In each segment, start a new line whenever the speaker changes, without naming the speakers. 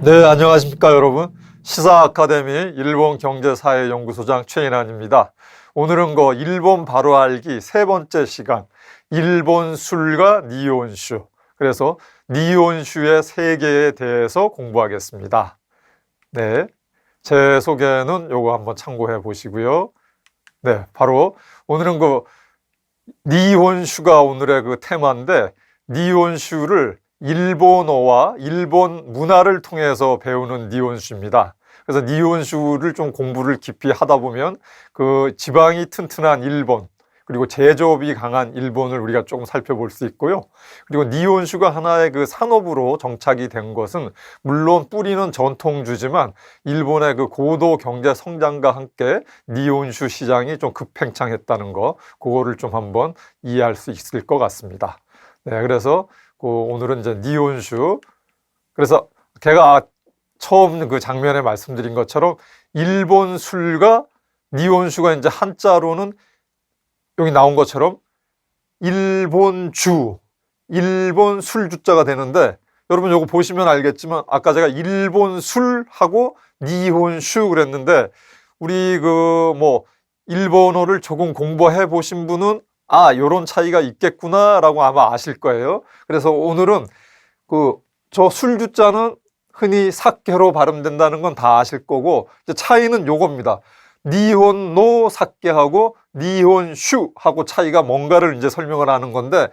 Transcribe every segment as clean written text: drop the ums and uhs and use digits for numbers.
네, 안녕하십니까 여러분. 시사 아카데미 일본 경제사회연구소장 최인환입니다. 오늘은 일본 바로 알기 세 번째 시간, 일본 술과 니혼슈. 그래서 니혼슈의 세계에 대해서 공부하겠습니다. 네, 제 소개는 요거 한번 참고해 보시고요. 네, 바로 오늘은 니혼슈가 오늘의 테마인데, 니혼슈를 일본어와 일본 문화를 통해서 배우는 니혼슈입니다. 그래서 니혼슈를 좀 공부를 깊이 하다 보면 지방이 튼튼한 일본, 그리고 제조업이 강한 일본을 우리가 조금 살펴볼 수 있고요. 그리고 니혼슈가 하나의 산업으로 정착이 된 것은 물론 뿌리는 전통주지만 일본의 고도 경제 성장과 함께 니혼슈 시장이 좀 급팽창했다는 거, 그거를 좀 한번 이해할 수 있을 것 같습니다. 네, 그래서 오늘은 이제 니혼슈. 그래서 제가 처음 장면에 말씀드린 것처럼 일본 술과 니혼슈가 이제 한자로는 여기 나온 것처럼 일본주, 일본 술주자가 되는데, 여러분 요거 보시면 알겠지만 아까 제가 일본 술하고 니혼슈 그랬는데, 우리 일본어를 조금 공부해 보신 분은 요런 차이가 있겠구나 라고 아마 아실 거예요. 그래서 오늘은 저 술주자는 흔히 사케로 발음된다는 건 다 아실 거고, 이제 차이는 요겁니다. 니혼노 사케하고 니혼슈하고 차이가 뭔가를 이제 설명을 하는 건데,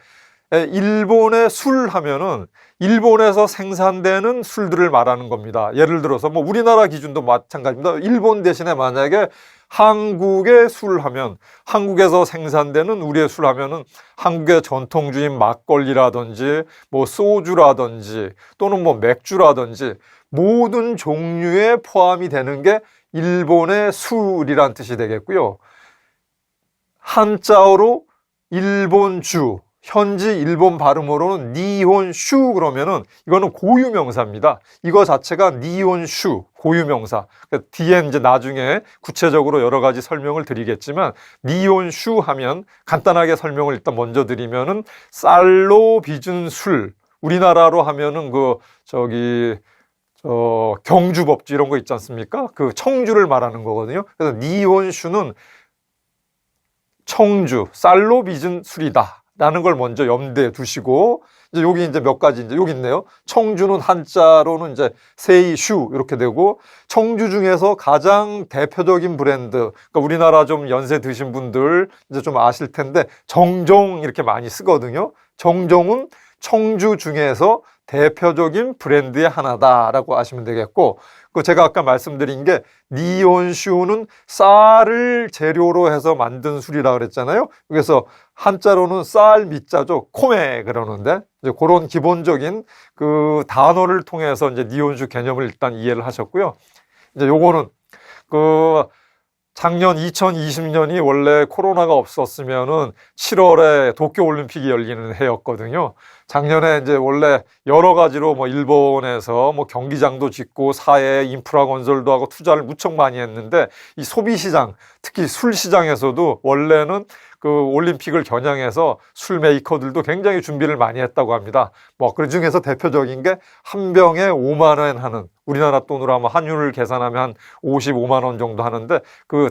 일본의 술 하면은 일본에서 생산되는 술들을 말하는 겁니다. 예를 들어서 우리나라 기준도 마찬가지입니다. 일본 대신에 만약에 한국의 술 하면, 한국에서 생산되는 우리의 술 하면은 한국의 전통주인 막걸리라든지 소주라든지 또는 맥주라든지 모든 종류에 포함이 되는 게 일본의 술이란 뜻이 되겠고요. 한자어로 일본주, 현지 일본 발음으로는 니혼슈 그러면은 이거는 고유명사입니다. 이거 자체가 니혼슈, 고유명사. 뒤에 이제 나중에 구체적으로 여러 가지 설명을 드리겠지만, 니혼슈 하면 간단하게 설명을 일단 먼저 드리면은 쌀로 빚은 술. 우리나라로 하면은 경주법주 이런 거 있지 않습니까? 청주를 말하는 거거든요. 그래서 니혼슈는 청주, 쌀로 빚은 술이다 라는 걸 먼저 염두에 두시고, 이제 여기 이제 몇 가지 이제 여기 있네요. 청주는 한자로는 이제 세이슈 이렇게 되고, 청주 중에서 가장 대표적인 브랜드, 그러니까 우리나라 좀 연세 드신 분들 이제 좀 아실 텐데 정종 이렇게 많이 쓰거든요. 정종은 청주 중에서 대표적인 브랜드의 하나다라고 아시면 되겠고, 제가 아까 말씀드린 게 니혼슈는 쌀을 재료로 해서 만든 술이라고 그랬잖아요. 그래서 한자로는 쌀 밑자죠. 코메 그러는데, 이제 그런 기본적인 단어를 통해서 이제 니혼슈 개념을 일단 이해를 하셨고요. 이제 요거는 작년 2020년이 원래 코로나가 없었으면은 7월에 도쿄올림픽이 열리는 해였거든요. 작년에 이제 원래 여러 가지로 일본에서 경기장도 짓고 사회 인프라 건설도 하고 투자를 무척 많이 했는데, 이 소비시장, 특히 술 시장에서도 원래는 올림픽을 겨냥해서 술 메이커들도 굉장히 준비를 많이 했다고 합니다. 그 중에서 대표적인 게 한 병에 5만 원 하는, 우리나라 돈으로 하면 환율을 계산하면 한 55만 원 정도 하는데,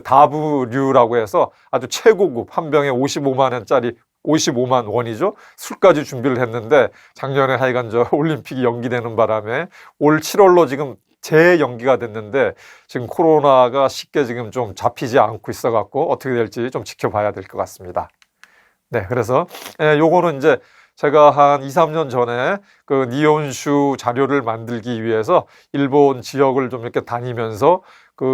다부류라고 해서 아주 최고급 한 병에 55만 원짜리 55만 원이죠. 술까지 준비를 했는데, 작년에 하여간 올림픽이 연기되는 바람에 올 7월로 지금 재연기가 됐는데, 지금 코로나가 쉽게 지금 좀 잡히지 않고 있어갖고 어떻게 될지 좀 지켜봐야 될 것 같습니다. 네, 그래서 요거는 이제 제가 한 2, 3년 전에 니혼슈 자료를 만들기 위해서 일본 지역을 좀 이렇게 다니면서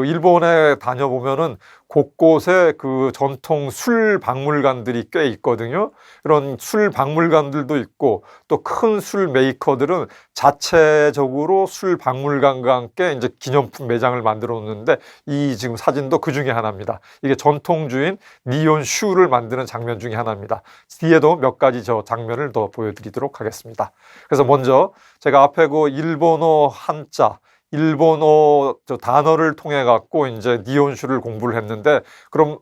일본에 다녀보면은 곳곳에 전통 술 박물관들이 꽤 있거든요. 이런 술 박물관들도 있고, 또 큰 술 메이커들은 자체적으로 술 박물관과 함께 이제 기념품 매장을 만들어 놓는데, 이 지금 사진도 그 중에 하나입니다. 이게 전통주인 니혼슈를 만드는 장면 중에 하나입니다. 뒤에도 몇 가지 장면을 더 보여드리도록 하겠습니다. 그래서 먼저 제가 앞에 일본어 한자, 일본어 단어를 통해 갖고 이제 니혼슈를 공부를 했는데, 그럼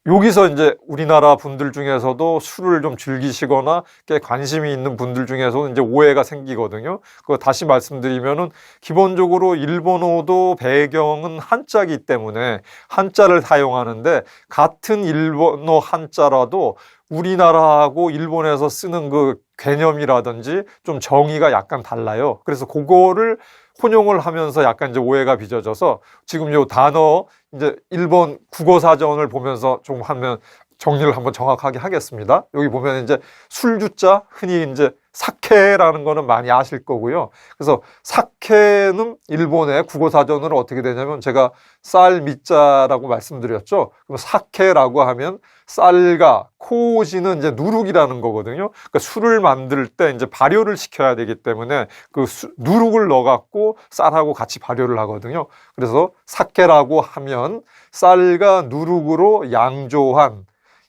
여기서 이제 우리나라 분들 중에서도 술을 좀 즐기시거나 꽤 관심이 있는 분들 중에서는 이제 오해가 생기거든요. 그거 다시 말씀드리면은 기본적으로 일본어도 배경은 한자이기 때문에 한자를 사용하는데 같은 일본어 한자라도 우리나라하고 일본에서 쓰는 그 개념이라든지 좀 정의가 약간 달라요. 그래서 그거를 혼용을 하면서 약간 이제 오해가 빚어져서 지금 요 단어 이제 일본 국어사전을 보면서 좀 하면 정리를 한번 정확하게 하겠습니다. 여기 보면 이제 술주자, 흔히 이제 사케라는 거는 많이 아실 거고요. 그래서 사케는 일본의 국어사전으로 어떻게 되냐면 제가 쌀 밑자라고 말씀드렸죠. 그럼 사케라고 하면 쌀과 코지는 이제 누룩이라는 거거든요. 그러니까 술을 만들 때 이제 발효를 시켜야 되기 때문에 그 누룩을 넣어갖고 쌀하고 같이 발효를 하거든요. 그래서 사케라고 하면 쌀과 누룩으로 양조한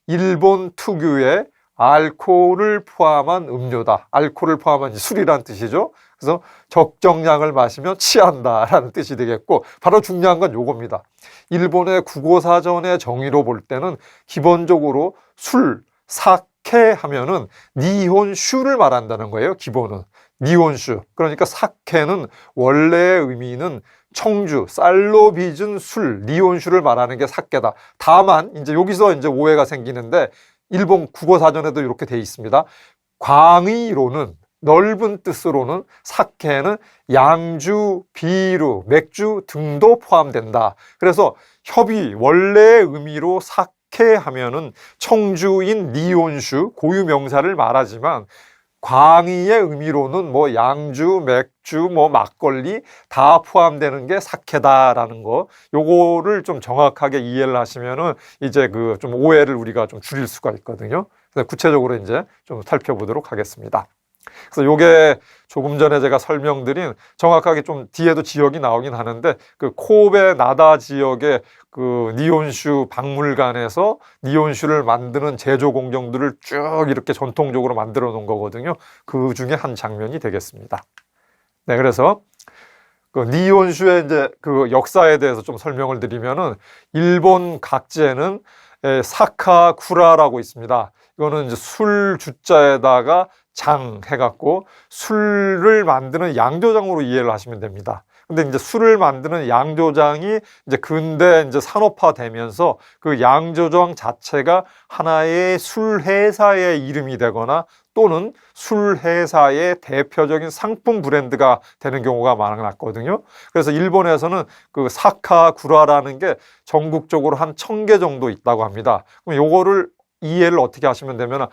일본 특유의 알코올을 포함한 음료다. 알코올을 포함한 술이란 뜻이죠. 그래서 적정량을 마시면 취한다라는 뜻이 되겠고 바로 중요한 건 요겁니다. 일본의 국어사전의 정의로 볼 때는 기본적으로 술, 사케 하면은 니혼슈를 말한다는 거예요. 기본은. 니혼슈. 그러니까 사케는 원래의 의미는 청주, 쌀로 빚은 술, 니혼슈를 말하는 게 사케다. 다만 이제 여기서 이제 오해가 생기는데 일본 국어사전에도 이렇게 돼 있습니다. 광의로는 넓은 뜻으로는 사케는 양주, 비루, 맥주 등도 포함된다. 그래서 협의 원래의 의미로 사케 하면은 청주인 니혼슈 고유명사를 말하지만 광의의 의미로는 뭐 양주, 맥주, 뭐 막걸리 다 포함되는 게 사케다라는 거. 요거를 좀 정확하게 이해를 하시면은 이제 그 좀 오해를 우리가 좀 줄일 수가 있거든요. 그래서 구체적으로 이제 좀 살펴보도록 하겠습니다. 그래서 요게 조금 전에 제가 설명드린 정확하게 좀 뒤에도 지역이 나오긴 하는데 그 코베 나다 지역의 그 니혼슈 박물관에서 니혼슈를 만드는 제조 공정들을 쭉 이렇게 전통적으로 만들어 놓은 거거든요. 그 중에 한 장면이 되겠습니다. 네, 그래서 그 니혼슈의 이제 그 역사에 대해서 좀 설명을 드리면은 일본 각지에는 사카쿠라라고 있습니다. 이거는 이제 술 주자에다가 장 해갖고 술을 만드는 양조장으로 이해를 하시면 됩니다. 근데 이제 술을 만드는 양조장이 이제 근대 이제 산업화되면서 그 양조장 자체가 하나의 술 회사의 이름이 되거나 또는 술 회사의 대표적인 상품 브랜드가 되는 경우가 많았거든요. 그래서 일본에서는 그 사카구라라는 게 전국적으로 한 1000개 정도 있다고 합니다. 그럼 요거를 이해를 어떻게 하시면 되면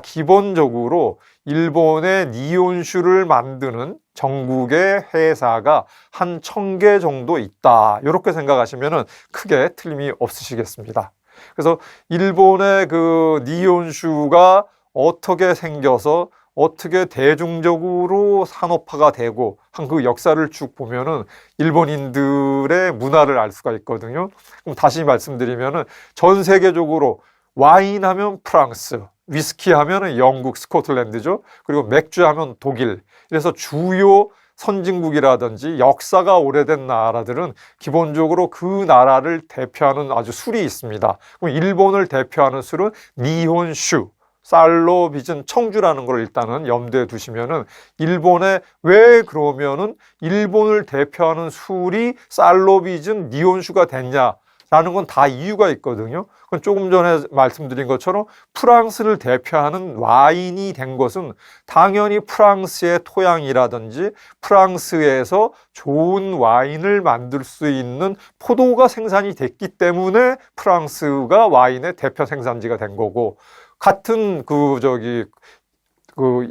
기본적으로 일본의 니혼슈를 만드는 전국의 회사가 한 1000개 정도 있다. 이렇게 생각하시면 크게 틀림이 없으시겠습니다. 그래서 일본의 그 니혼슈가 어떻게 생겨서 어떻게 대중적으로 산업화가 되고 한 그 역사를 쭉 보면은 일본인들의 문화를 알 수가 있거든요. 그럼 다시 말씀드리면은 전 세계적으로 와인 하면 프랑스, 위스키 하면 영국, 스코틀랜드죠. 그리고 맥주 하면 독일. 그래서 주요 선진국이라든지 역사가 오래된 나라들은 기본적으로 그 나라를 대표하는 아주 술이 있습니다. 그럼 일본을 대표하는 술은 니혼슈, 쌀로 빚은 청주라는 걸 일단은 염두에 두시면은 일본에 왜 그러면은 일본을 대표하는 술이 쌀로 빚은 니혼슈가 됐냐? 라는 건 다 이유가 있거든요. 그건 조금 전에 말씀드린 것처럼 프랑스를 대표하는 와인이 된 것은 당연히 프랑스의 토양이라든지 프랑스에서 좋은 와인을 만들 수 있는 포도가 생산이 됐기 때문에 프랑스가 와인의 대표 생산지가 된 거고 같은 그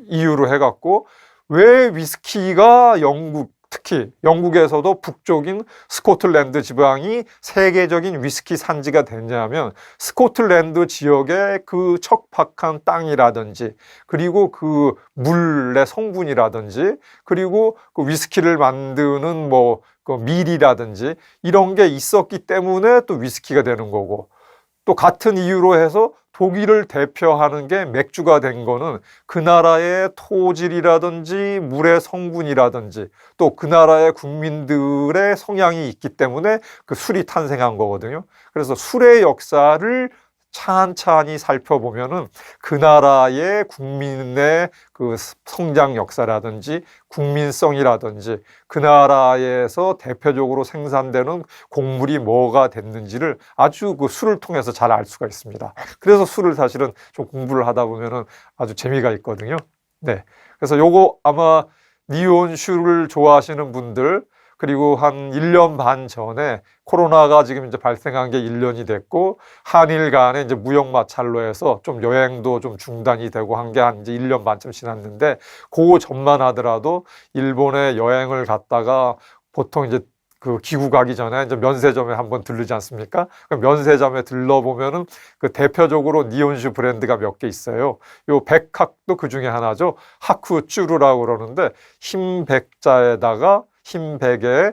이유로 해갖고 왜 위스키가 특히 영국에서도 북쪽인 스코틀랜드 지방이 세계적인 위스키 산지가 됐냐면 스코틀랜드 지역의 그 척박한 땅이라든지 그리고 그 물의 성분이라든지 그리고 그 위스키를 만드는 뭐 그 밀이라든지 이런 게 있었기 때문에 또 위스키가 되는 거고 또 같은 이유로 해서 독일을 대표하는 게 맥주가 된 거는 그 나라의 토질이라든지 물의 성분이라든지 또 그 나라의 국민들의 성향이 있기 때문에 그 술이 탄생한 거거든요. 그래서 술의 역사를 찬찬히 살펴보면은 그 나라의 국민의 그 성장 역사라든지 국민성이라든지 그 나라에서 대표적으로 생산되는 곡물이 뭐가 됐는지를 아주 그 술을 통해서 잘 알 수가 있습니다. 그래서 술을 사실은 좀 공부를 하다 보면은 아주 재미가 있거든요. 네. 그래서 요거 아마 니온슈를 좋아하시는 분들, 그리고 한 1년 반 전에 코로나가 지금 이제 발생한 게 1년이 됐고, 한일 간에 이제 무역 마찰로 해서 좀 여행도 좀 중단이 되고 한 게 한 이제 1년 반쯤 지났는데, 그거 전만 하더라도 일본에 여행을 갔다가 보통 이제 그 기구 가기 전에 이제 면세점에 한번 들르지 않습니까? 그 면세점에 들러보면은 그 대표적으로 니온슈 브랜드가 몇 개 있어요. 요 백학도 그 중에 하나죠. 하쿠쭈루라고 그러는데, 흰 백자에다가 흰 백에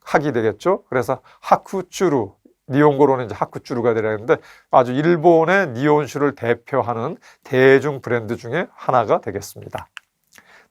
학이 되겠죠. 그래서 하쿠쭈루, 니온고로는 이제 하쿠쭈루가 되는데 아주 일본의 니온슈를 대표하는 대중 브랜드 중에 하나가 되겠습니다.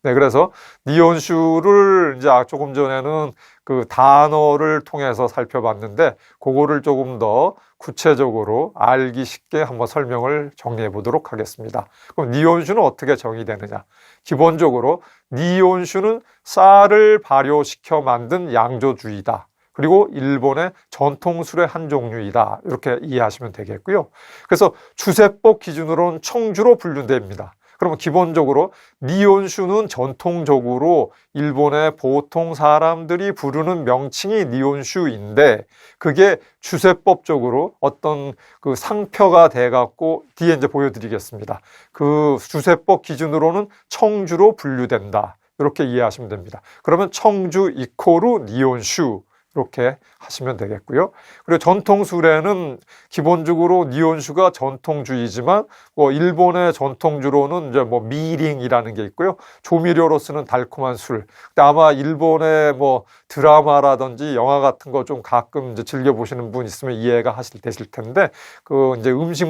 네, 그래서 니온슈를 이제 조금 전에는 그 단어를 통해서 살펴봤는데, 그거를 조금 더 구체적으로 알기 쉽게 한번 설명을 정리해 보도록 하겠습니다. 그럼 니온슈는 어떻게 정의되느냐? 기본적으로 니온슈는 쌀을 발효시켜 만든 양조주이다. 그리고 일본의 전통술의 한 종류이다. 이렇게 이해하시면 되겠고요. 그래서 주세법 기준으로는 청주로 분류됩니다. 그러면 기본적으로 니온슈는 전통적으로 일본의 보통 사람들이 부르는 명칭이 니온슈인데, 그게 주세법적으로 어떤 그 상표가 돼 갖고 뒤에 이제 보여드리겠습니다. 그 주세법 기준으로는 청주로 분류된다. 이렇게 이해하시면 됩니다. 그러면 청주 이코르 니온슈, 이렇게 하시면 되겠고요. 그리고 전통술에는 기본적으로 니온슈가 전통주이지만 일본의 전통주로는 이제 미링이라는 게 있고요. 조미료로 쓰는 달콤한 술. 근데 아마 일본의 드라마라든지 영화 같은 거 좀 가끔 이제 즐겨 보시는 분 있으면 이해가 되실 텐데, 그 이제 음식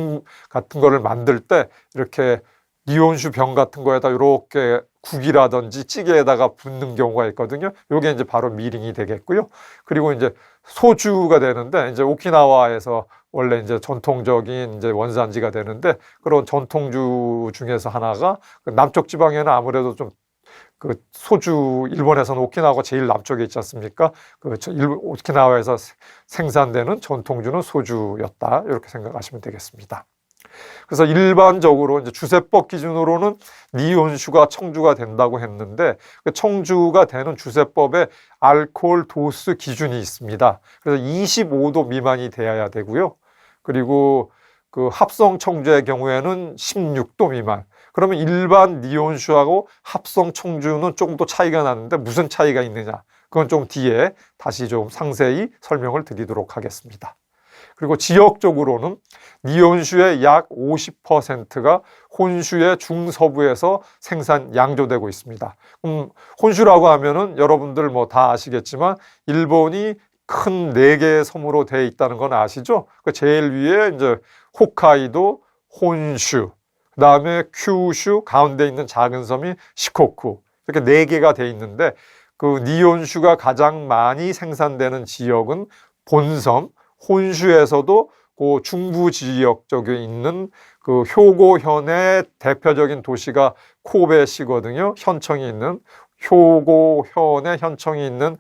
같은 거를 만들 때 이렇게 니온슈 병 같은 거에다 이렇게 국이라든지 찌개에다가 붓는 경우가 있거든요. 요게 이제 바로 미링이 되겠고요. 그리고 이제 소주가 되는데, 이제 오키나와에서 원래 이제 전통적인 이제 원산지가 되는데, 그런 전통주 중에서 하나가 남쪽 지방에는 아무래도 좀 그 소주, 일본에서는 오키나와가 제일 남쪽에 있지 않습니까? 오키나와에서 생산되는 전통주는 소주였다. 이렇게 생각하시면 되겠습니다. 그래서 일반적으로 이제 주세법 기준으로는 니온슈가 청주가 된다고 했는데, 그 청주가 되는 주세법에 알코올 도수 기준이 있습니다. 그래서 25도 미만이 되어야 되고요. 그리고 그 합성 청주의 경우에는 16도 미만. 그러면 일반 니온슈하고 합성 청주는 조금 더 차이가 나는데, 무슨 차이가 있느냐? 그건 좀 뒤에 다시 좀 상세히 설명을 드리도록 하겠습니다. 그리고 지역적으로는 니온슈의 약 50%가 혼슈의 중서부에서 양조되고 있습니다. 혼슈라고 하면은 여러분들 다 아시겠지만 일본이 큰 4개의 섬으로 되어 있다는 건 아시죠? 그 제일 위에 이제 홋카이도, 혼슈, 그 다음에 큐슈, 가운데 있는 작은 섬이 시코쿠, 이렇게 4개가 되어 있는데, 그 니온슈가 가장 많이 생산되는 지역은 본섬, 혼슈에서도 그 중부 지역 쪽에 있는 그 효고현의 대표적인 도시가 코베시거든요. 현청이 있는, 효고현의 현청이 있는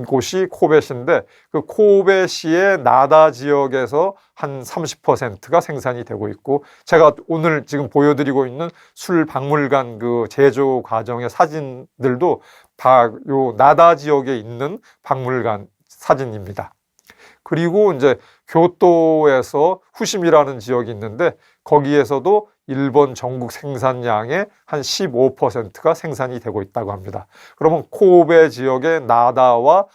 곳이 코베시인데, 그 코베시의 나다 지역에서 한 30%가 생산이 되고 있고, 제가 오늘 지금 보여드리고 있는 술 박물관 그 제조 과정의 사진들도 다 요 나다 지역에 있는 박물관 사진입니다. 그리고 이제 교토에서 후심이라는 지역이 있는데, 거기에서도 일본 전국 생산량의 한 15%가 생산이 되고 있다고 합니다. 그러면 코베 지역의 나다와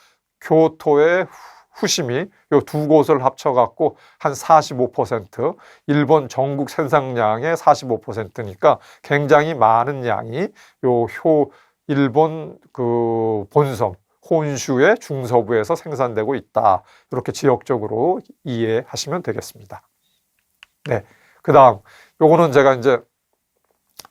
교토의 후심이 이 두 곳을 합쳐갖고 한 45%, 일본 전국 생산량의 45%니까 굉장히 많은 양이 일본 그 본섬, 혼슈의 중서부에서 생산되고 있다. 이렇게 지역적으로 이해하시면 되겠습니다. 네. 그 다음, 요거는 제가 이제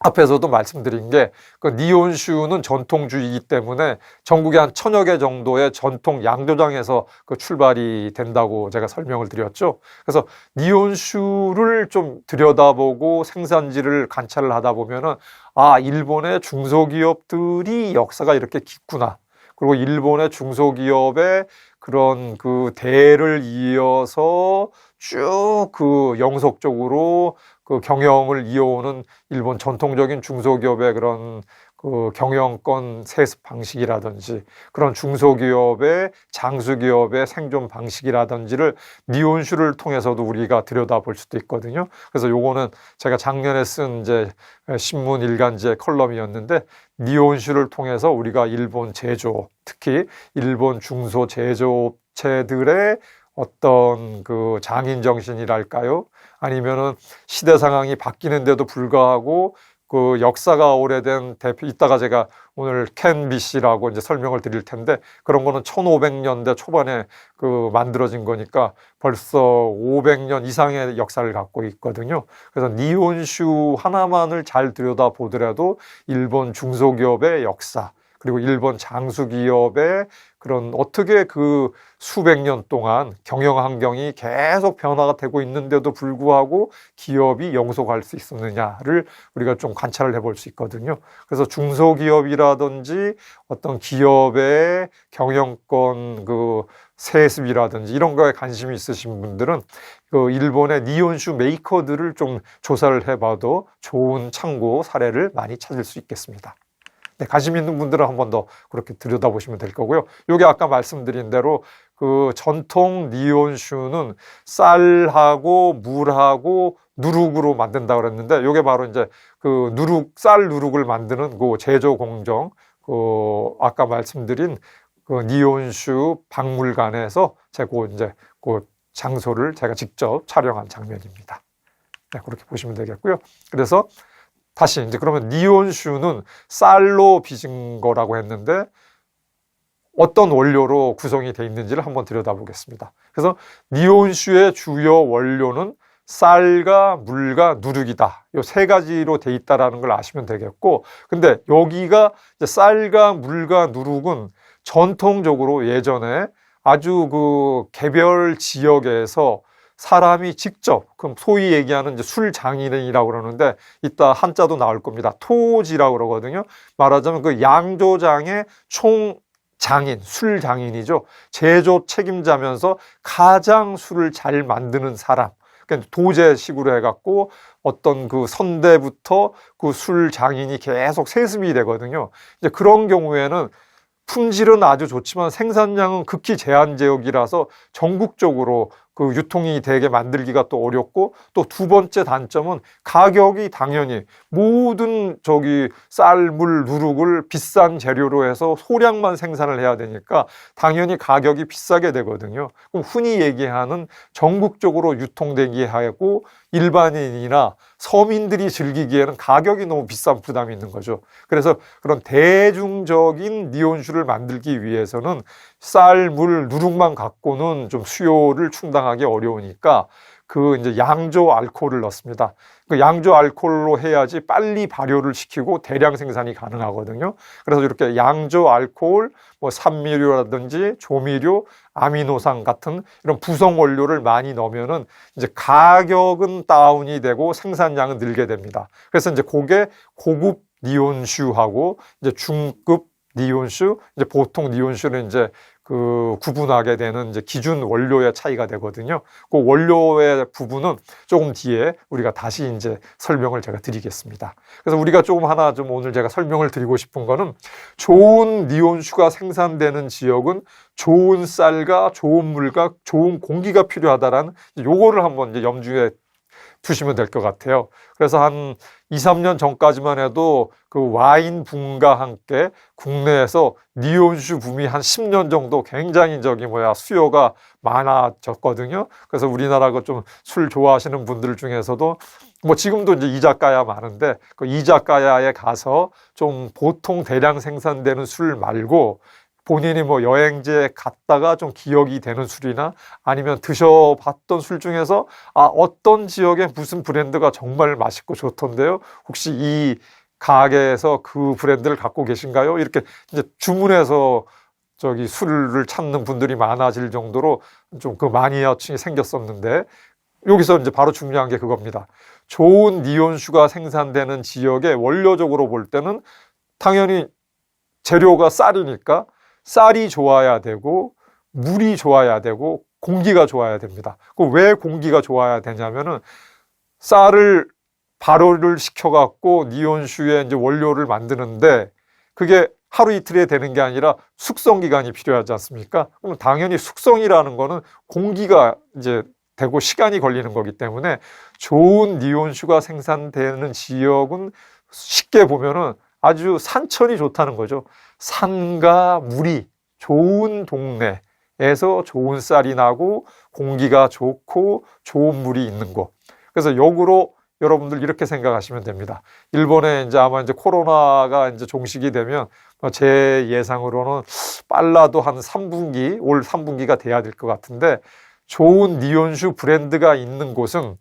앞에서도 말씀드린 게 그 니혼슈는 전통주의이기 때문에 전국에 한 1000여 개 정도의 전통 양조장에서 그 출발이 된다고 제가 설명을 드렸죠. 그래서 니혼슈를 좀 들여다보고 생산지를 관찰을 하다 보면은 아, 일본의 중소기업들이 역사가 이렇게 깊구나. 그리고 일본의 중소기업의 그런 그 대를 이어서 쭉 그 영속적으로 그 경영을 이어오는 일본 전통적인 중소기업의 그런 그 경영권 세습 방식이라든지 그런 중소기업의 장수기업의 생존 방식이라든지를 니혼슈를 통해서도 우리가 들여다볼 수도 있거든요. 그래서 요거는 제가 작년에 쓴 이제 신문 일간지의 컬럼이었는데 니혼슈를 통해서 우리가 일본 제조업, 특히 일본 중소 제조업체들의 어떤 그 장인 정신이랄까요? 아니면은 시대 상황이 바뀌는데도 불구하고 그 역사가 오래된 대표, 이따가 제가 오늘 켄 BC라고 이제 설명을 드릴 텐데 그런 거는 1500년대 초반에 그 만들어진 거니까 벌써 500년 이상의 역사를 갖고 있거든요. 그래서 니혼슈 하나만을 잘 들여다보더라도 일본 중소기업의 역사, 그리고 일본 장수기업의 그런 어떻게 그 수백 년 동안 경영 환경이 계속 변화가 되고 있는데도 불구하고 기업이 영속할 수 있었느냐를 우리가 좀 관찰을 해볼 수 있거든요. 그래서 중소기업이라든지 어떤 기업의 경영권 그 세습이라든지 이런 거에 관심이 있으신 분들은 그 일본의 니혼슈 메이커들을 좀 조사를 해봐도 좋은 참고 사례를 많이 찾을 수 있겠습니다. 네, 관심 있는 분들은 한 번 더 그렇게 들여다보시면 될 거고요. 요게 아까 말씀드린 대로 그 전통 니혼슈는 쌀하고 물하고 누룩으로 만든다고 그랬는데 요게 바로 이제 그 쌀 누룩을 만드는 그 제조 공정, 그 아까 말씀드린 그 니혼슈 박물관에서 제가 이제 그 장소를 제가 직접 촬영한 장면입니다. 네, 그렇게 보시면 되겠고요. 그래서 다시 이제 그러면 니혼슈는 쌀로 빚은 거라고 했는데 어떤 원료로 구성이 되어 있는지를 한번 들여다보겠습니다. 그래서 니혼슈의 주요 원료는 쌀과 물과 누룩이다. 이 세 가지로 돼 있다라는 걸 아시면 되겠고, 근데 여기가 이제 쌀과 물과 누룩은 전통적으로 예전에 아주 그 개별 지역에서 사람이 직접, 그럼 소위 얘기하는 이제 술장인이라고 그러는데 이따 한자도 나올 겁니다. 토지라고 그러거든요. 말하자면 그 양조장의 총장인, 술장인이죠. 제조 책임자면서 가장 술을 잘 만드는 사람. 그러니까 도제식으로 해갖고 어떤 그 선대부터 그 술장인이 계속 세습이 되거든요. 이제 그런 경우에는 품질은 아주 좋지만 생산량은 극히 제한 지역이라서 전국적으로 그 유통이 되게 만들기가 또 어렵고, 또 두 번째 단점은 가격이 당연히 모든 저기 쌀, 물, 누룩을 비싼 재료로 해서 소량만 생산을 해야 되니까 당연히 가격이 비싸게 되거든요. 그럼 흔히 얘기하는 전국적으로 유통되게 하고 일반인이나 서민들이 즐기기에는 가격이 너무 비싼 부담이 있는 거죠. 그래서 그런 대중적인 니혼슈를 만들기 위해서는 쌀, 물, 누룩만 갖고는 좀 수요를 충당하기 어려우니까 그 이제 양조 알코올을 넣습니다. 그 양조 알코올로 해야지 빨리 발효를 시키고 대량 생산이 가능하거든요. 그래서 이렇게 양조 알코올, 뭐 산미료라든지 조미료, 아미노산 같은 이런 부성 원료를 많이 넣으면은 이제 가격은 다운이 되고 생산량은 늘게 됩니다. 그래서 이제 그게 고급 니혼슈하고 이제 중급 니혼슈, 이제 보통 니혼슈는 이제 그 구분하게 되는 이제 기준 원료의 차이가 되거든요. 그 원료의 부분은 조금 뒤에 우리가 다시 이제 설명을 제가 드리겠습니다. 그래서 우리가 조금 하나 좀 오늘 제가 설명을 드리고 싶은 거는 좋은 니혼슈가 생산되는 지역은 좋은 쌀과 좋은 물과 좋은 공기가 필요하다라는 요거를 한번 이제 염두에 두시면 될 것 같아요. 그래서 한 2, 3년 전까지만 해도 그 와인 붐과 함께 국내에서 니혼슈 붐이 한 10년 정도 굉장히 수요가 많아졌거든요. 그래서 우리나라 그 좀 술 좋아하시는 분들 중에서도 뭐 지금도 이제 이자카야 많은데 그 이자카야에 가서 좀 보통 대량 생산되는 술 말고 본인이 뭐 여행지에 갔다가 좀 기억이 되는 술이나 아니면 드셔봤던 술 중에서 어떤 지역에 무슨 브랜드가 정말 맛있고 좋던데요. 혹시 이 가게에서 그 브랜드를 갖고 계신가요? 이렇게 이제 주문해서 저기 술을 찾는 분들이 많아질 정도로 좀 그 마니아층이 생겼었는데, 여기서 이제 바로 중요한 게 그겁니다. 좋은 니온슈가 생산되는 지역에 원료적으로 볼 때는 당연히 재료가 쌀이니까 쌀이 좋아야 되고 물이 좋아야 되고 공기가 좋아야 됩니다. 왜 공기가 좋아야 되냐면은 쌀을 발효를 시켜갖고 니온슈의 이제 원료를 만드는데 그게 하루 이틀에 되는 게 아니라 숙성 기간이 필요하지 않습니까? 그럼 당연히 숙성이라는 거는 공기가 이제 되고 시간이 걸리는 거기 때문에 좋은 니온슈가 생산되는 지역은 쉽게 보면은 아주 산천이 좋다는 거죠. 산과 물이 좋은 동네에서 좋은 쌀이 나고 공기가 좋고 좋은 물이 있는 곳. 그래서 역으로 여러분들 이렇게 생각하시면 됩니다. 일본에 이제 아마 이제 코로나가 이제 종식이 되면 제 예상으로는 빨라도 한 3분기, 올 3분기가 돼야 될 것 같은데, 좋은 니온슈 브랜드가 있는 곳은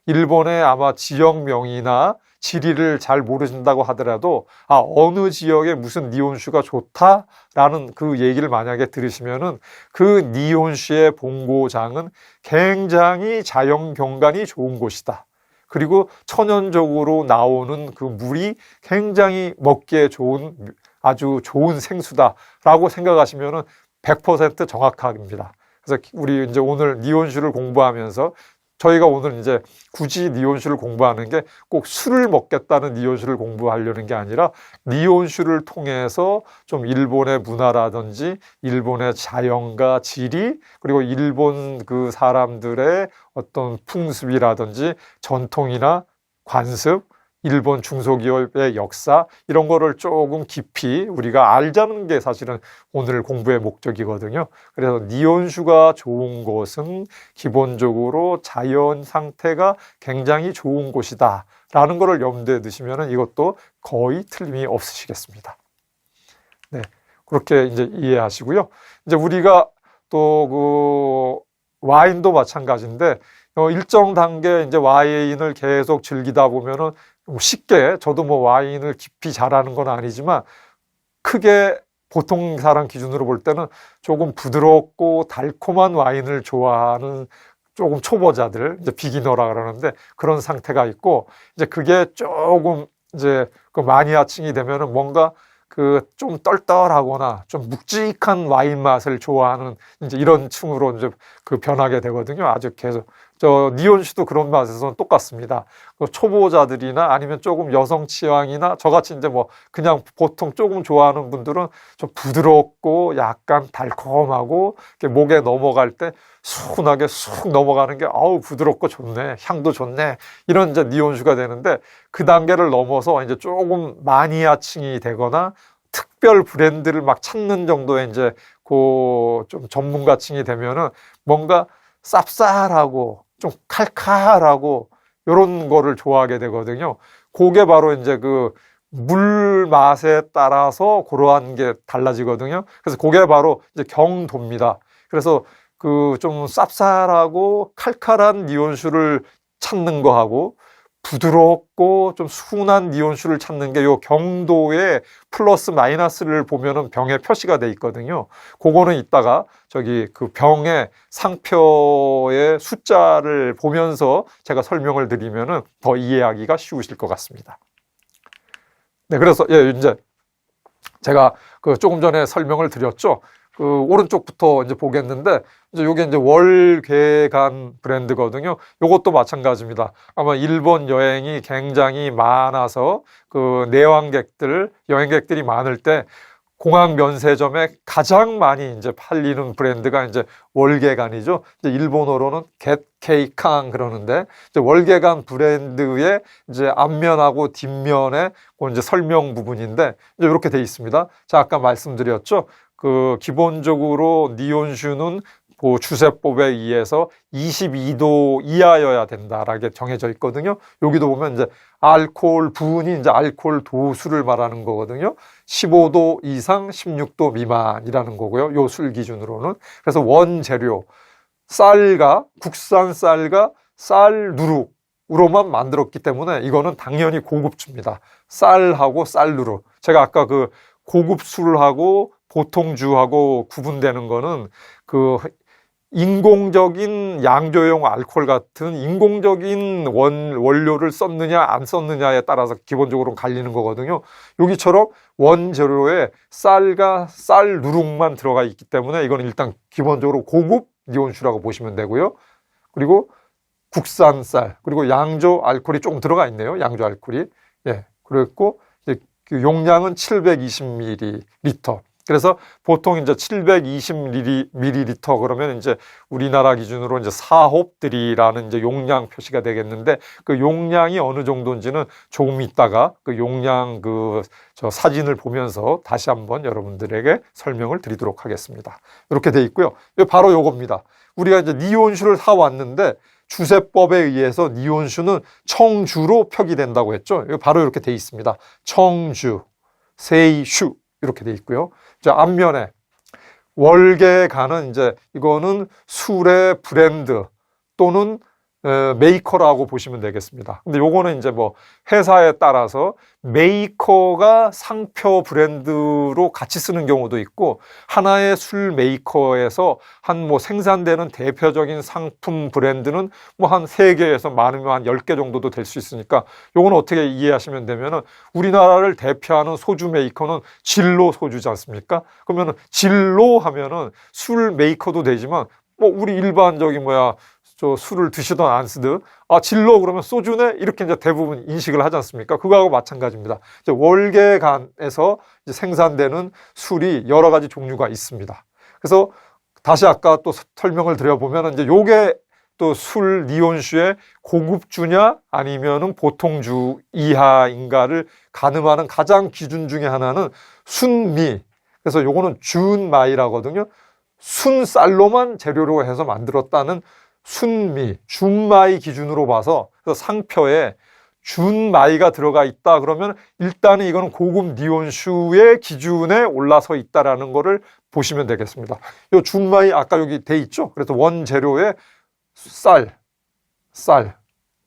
일본의 아마 지역명이나 지리를 잘 모르신다고 하더라도 어느 지역에 무슨 니온슈가 좋다라는 그 얘기를 만약에 들으시면은 그 니온슈의 본고장은 굉장히 자연 경관이 좋은 곳이다. 그리고 천연적으로 나오는 그 물이 굉장히 먹기에 좋은 아주 좋은 생수다라고 생각하시면은 100% 정확합니다. 그래서 우리 이제 오늘 니온슈를 공부하면서 저희가 오늘 이제 굳이 니온슈를 공부하는 게 꼭 술을 먹겠다는 니온슈를 공부하려는 게 아니라 니온슈를 통해서 좀 일본의 문화라든지 일본의 자연과 지리 그리고 일본 그 사람들의 어떤 풍습이라든지 전통이나 관습, 일본 중소기업의 역사 이런 거를 조금 깊이 우리가 알자는 게 사실은 오늘 공부의 목적이거든요. 그래서 니온슈가 좋은 곳은 기본적으로 자연 상태가 굉장히 좋은 곳이다 라는 거를 염두에 두시면 이것도 거의 틀림이 없으시겠습니다. 네, 그렇게 이제 이해하시고요. 이제 우리가 또 그 와인도 마찬가지인데 일정 단계 이제 와인을 계속 즐기다 보면은 쉽게 저도 뭐 와인을 깊이 잘하는 건 아니지만 크게 보통 사람 기준으로 볼 때는 조금 부드럽고 달콤한 와인을 좋아하는 조금 초보자들, 이제 비기너라 그러는데 그런 상태가 있고, 이제 그게 조금 이제 그 마니아층이 되면은 뭔가 그 좀 떨떨하거나 좀 묵직한 와인 맛을 좋아하는 이제 이런 층으로 이제 그 변하게 되거든요. 아주 계속 니온슈도 그런 맛에서는 똑같습니다. 그 초보자들이나 아니면 조금 여성 취향이나 저같이 이제 뭐 그냥 보통 조금 좋아하는 분들은 좀 부드럽고 약간 달콤하고 목에 넘어갈 때 순하게 쑥 넘어가는 게 부드럽고 좋네, 향도 좋네, 이런 이제 니온슈가 되는데, 그 단계를 넘어서 이제 조금 마니아층이 되거나 특별 브랜드를 막 찾는 정도의 이제 그 좀 전문가층이 되면은 뭔가 쌉쌀하고 좀 칼칼하고 이런 거를 좋아하게 되거든요. 그게 바로 이제 그 물 맛에 따라서 그러한 게 달라지거든요. 그래서 그게 바로 이제 경도입니다. 그래서 그 좀 쌉쌀하고 칼칼한 니온슈를 찾는 거하고 부드럽고 좀 순한 니온슈를 찾는 게 요 경도의 플러스 마이너스를 보면은 병에 표시가 돼 있거든요. 그거는 이따가 저기 그 병의 상표의 숫자를 보면서 제가 설명을 드리면은 더 이해하기가 쉬우실 것 같습니다. 네, 그래서 이제 제가 그 조금 전에 설명을 드렸죠. 그 오른쪽부터 이제 보겠는데, 이제 요게 이제 월궤간 브랜드거든요. 요것도 마찬가지입니다. 아마 일본 여행이 굉장히 많아서 그 여행객들이 많을 때 공항 면세점에 가장 많이 이제 팔리는 브랜드가 이제 월궤간이죠. 이제 일본어로는 겟케이캉 그러는데, 이제 월궤간 브랜드의 이제 앞면하고 뒷면에 그 이제 설명 부분인데 이제 이렇게 돼 있습니다. 자, 아까 말씀드렸죠. 그 기본적으로 니온슈는 주세법에 의해서 22도 이하여야 된다라고 정해져 있거든요. 여기도 보면 이제 알코올 부은이 이제 알코올 도수를 말하는 거거든요. 15도 이상 16도 미만이라는 거고요. 요 술 기준으로는. 그래서 원재료 쌀과 국산 쌀과 쌀 누룩으로만 만들었기 때문에 이거는 당연히 고급주입니다. 쌀하고 쌀 누룩. 제가 아까 그 고급 술하고 보통주하고 구분되는 거는 그 인공적인 양조용 알코올 같은 인공적인 원료를 썼느냐 안 썼느냐에 따라서 기본적으로 갈리는 거거든요. 여기처럼 원재료에 쌀과 쌀 누룩만 들어가 있기 때문에 이건 일단 기본적으로 고급 니온수라고 보시면 되고요. 그리고 국산 쌀, 그리고 양조 알코올이 조금 들어가 있네요. 양조 알코올이. 예. 그랬고 이제 그 용량은 720ml. 그래서 보통 이제 720ml 그러면 이제 우리나라 기준으로 이제 4홉들이라는 이제 용량 표시가 되겠는데 그 용량이 어느 정도인지는 조금 있다가 그 용량 저 사진을 보면서 다시 한번 여러분들에게 설명을 드리도록 하겠습니다. 이렇게 돼 있고요. 바로 요겁니다. 우리가 이제 니온수를 사왔는데 주세법에 의해서 니온수는 청주로 표기된다고 했죠. 바로 이렇게 돼 있습니다. 청주, 세이슈 이렇게 돼 있고요. 앞면에 월계가는 이제 이거는 술의 브랜드 또는 메이커라고 보시면 되겠습니다. 근데 요거는 이제 뭐 회사에 따라서 메이커가 상표 브랜드로 같이 쓰는 경우도 있고 하나의 술 메이커에서 한 뭐 생산되는 대표적인 상품 브랜드는 뭐 한 3개에서 많으면 한 10개 정도도 될 수 있으니까 요거는 어떻게 이해하시면 되면은 우리나라를 대표하는 소주 메이커는 진로 소주지 않습니까? 그러면은 진로 하면은 술 메이커도 되지만 뭐 우리 일반적인 저 술을 드시던 안 쓰든 진로 그러면 소주네 이렇게 이제 대부분 인식을 하지 않습니까? 그거하고 마찬가지입니다. 이제 월계간에서 이제 생산되는 술이 여러 가지 종류가 있습니다. 그래서 다시 아까 또 설명을 드려보면 이제 요게 또 술 니온수의 고급주냐 아니면은 보통주 이하인가를 가늠하는 가장 기준 중에 하나는 순미. 그래서 요거는 준마이라거든요. 순쌀로만 재료로 해서 만들었다는 순미, 준마이 기준으로 봐서 상표에 준마이가 들어가 있다 그러면 일단은 이거는 고급 니온수의 기준에 올라서 있다라는 거를 보시면 되겠습니다. 이 준마이 아까 여기 돼 있죠. 그래서 원재료에 쌀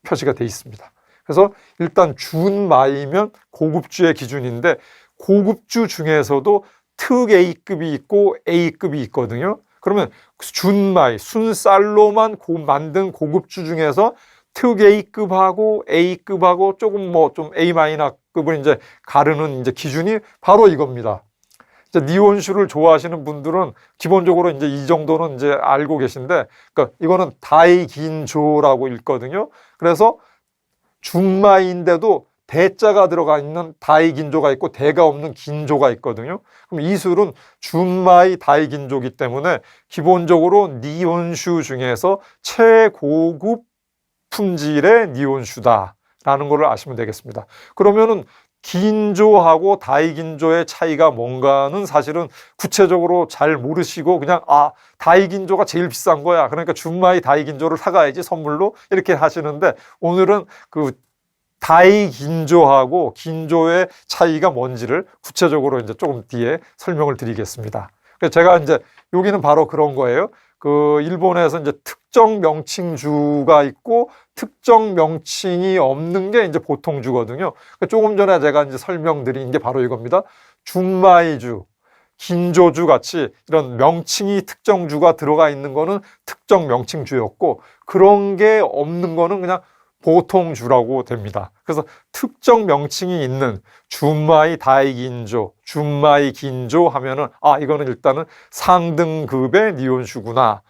표시가 돼 있습니다. 그래서 일단 준마이면 고급주의 기준인데 고급주 중에서도 특 A급이 있고 A급이 있거든요. 그러면 준마이, 순쌀로만 만든 고급주 중에서 특 A급하고 A급하고 조금 좀 A-급을 이제 가르는 이제 기준이 바로 이겁니다. 이제 니온수를 좋아하시는 분들은 기본적으로 이제 이 정도는 이제 알고 계신데, 그러니까 이거는 다이긴조라고 읽거든요. 그래서 준마이인데도 대자가 들어가 있는 다이긴조가 있고 대가 없는 긴조가 있거든요. 그럼 이 술은 준마이 다이긴조이기 때문에 기본적으로 니온수 중에서 최고급 품질의 니온수다라는 걸 아시면 되겠습니다. 그러면은 긴조하고 다이긴조의 차이가 뭔가는 사실은 구체적으로 잘 모르시고 그냥 다이긴조가 제일 비싼 거야. 그러니까 준마이 다이긴조를 사가야지 선물로 이렇게 하시는데 오늘은 그 다이긴조하고 긴조의 차이가 뭔지를 구체적으로 이제 조금 뒤에 설명을 드리겠습니다. 그래서 제가 이제 여기는 바로 그런 거예요. 그 일본에서 이제 특정 명칭주가 있고 특정 명칭이 없는 게 이제 보통주거든요. 조금 전에 제가 이제 설명드린 게 바로 이겁니다. 준마이주, 긴조주 같이 이런 명칭이 특정주가 들어가 있는 거는 특정 명칭주였고 그런 게 없는 거는 그냥 보통주라고 됩니다. 그래서 특정 명칭이 있는 준마이 다이긴조, 준마이 긴조 하면은 이거는 일단은 상등급의 니온수구나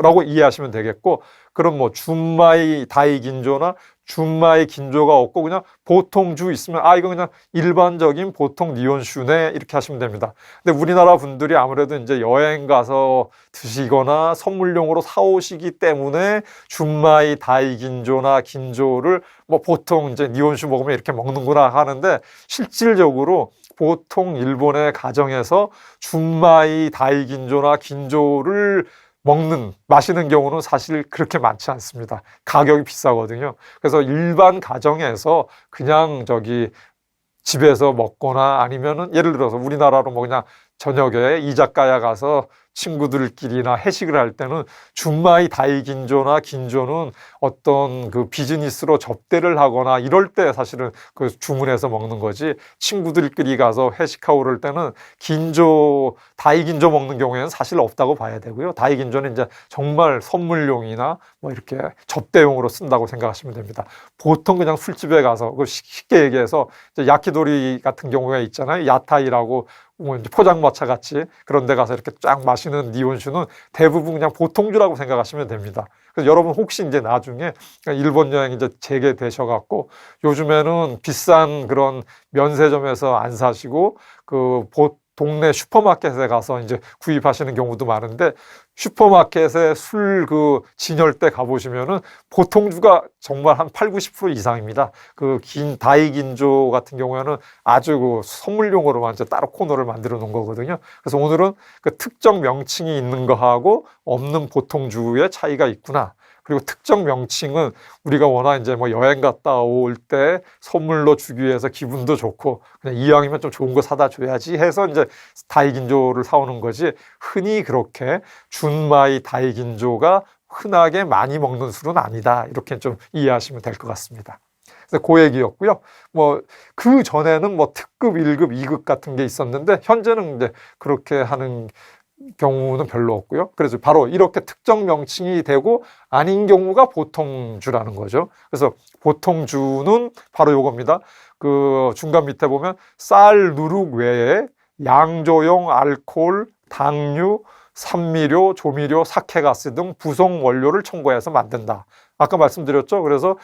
라고 이해하시면 되겠고, 그럼 뭐 준마이 다이긴조나 준마이 긴조가 없고 그냥 보통주 있으면 이거 그냥 일반적인 보통 니온수네 이렇게 하시면 됩니다. 근데 우리나라 분들이 아무래도 이제 여행 가서 드시거나 선물용으로 사오시기 때문에 준마이 다이긴조나 긴조를 뭐 보통 이제 니온수 먹으면 이렇게 먹는구나 하는데 실질적으로 보통 일본의 가정에서 준마이 다이긴조나 긴조를 마시는 경우는 사실 그렇게 많지 않습니다. 가격이 비싸거든요. 그래서 일반 가정에서 그냥 집에서 먹거나 아니면은 예를 들어서 우리나라로 뭐 그냥 저녁에 이자카야 가서 친구들끼리나 회식을 할 때는 준마이 다이긴조나 긴조는 어떤 그 비즈니스로 접대를 하거나 이럴 때 사실은 그 주문해서 먹는 거지, 친구들끼리 가서 회식하고 그럴 때는 다이긴조 먹는 경우에는 사실 없다고 봐야 되고요. 다이긴조는 이제 정말 선물용이나 뭐 이렇게 접대용으로 쓴다고 생각하시면 됩니다. 보통 그냥 술집에 가서 쉽게 얘기해서 이제 야키도리 같은 경우가 있잖아요. 야타이라고 뭐 이제 포장마차 같이 그런 데 가서 이렇게 쫙 마시는 니온슈는 대부분 그냥 보통주라고 생각하시면 됩니다. 그래서 여러분 혹시 이제 나중에 일본 여행 이제 재개되셔갖고 요즘에는 비싼 그런 면세점에서 안 사시고 동네 슈퍼마켓에 가서 이제 구입하시는 경우도 많은데, 슈퍼마켓에 술 진열대 가보시면은 보통주가 정말 한 8, 90% 이상입니다. 다이긴조 같은 경우에는 아주 선물용으로만 이제 따로 코너를 만들어 놓은 거거든요. 그래서 오늘은 그 특정 명칭이 있는 거하고 없는 보통주의 차이가 있구나. 그리고 특정 명칭은 우리가 워낙 이제 뭐 여행 갔다 올 때 선물로 주기 위해서 기분도 좋고 그냥 이왕이면 좀 좋은 거 사다 줘야지 해서 이제 다이긴조를 사오는 거지, 흔히 그렇게 준마이 다이긴조가 흔하게 많이 먹는 술은 아니다. 이렇게 좀 이해하시면 될 것 같습니다. 그래서 그 얘기였고요. 뭐 그 전에는 뭐 특급, 1급, 2급 같은 게 있었는데 현재는 이제 그렇게 하는 경우는 별로 없고요. 그래서 바로 이렇게 특정 명칭이 되고 아닌 경우가 보통주라는 거죠. 그래서 보통주는 바로 요겁니다. 그 중간 밑에 보면 쌀, 누룩 외에 양조용 알코올, 당류, 산미료, 조미료, 사케가스 등 부속 원료를 첨가해서 만든다. 아까 말씀드렸죠. 그래서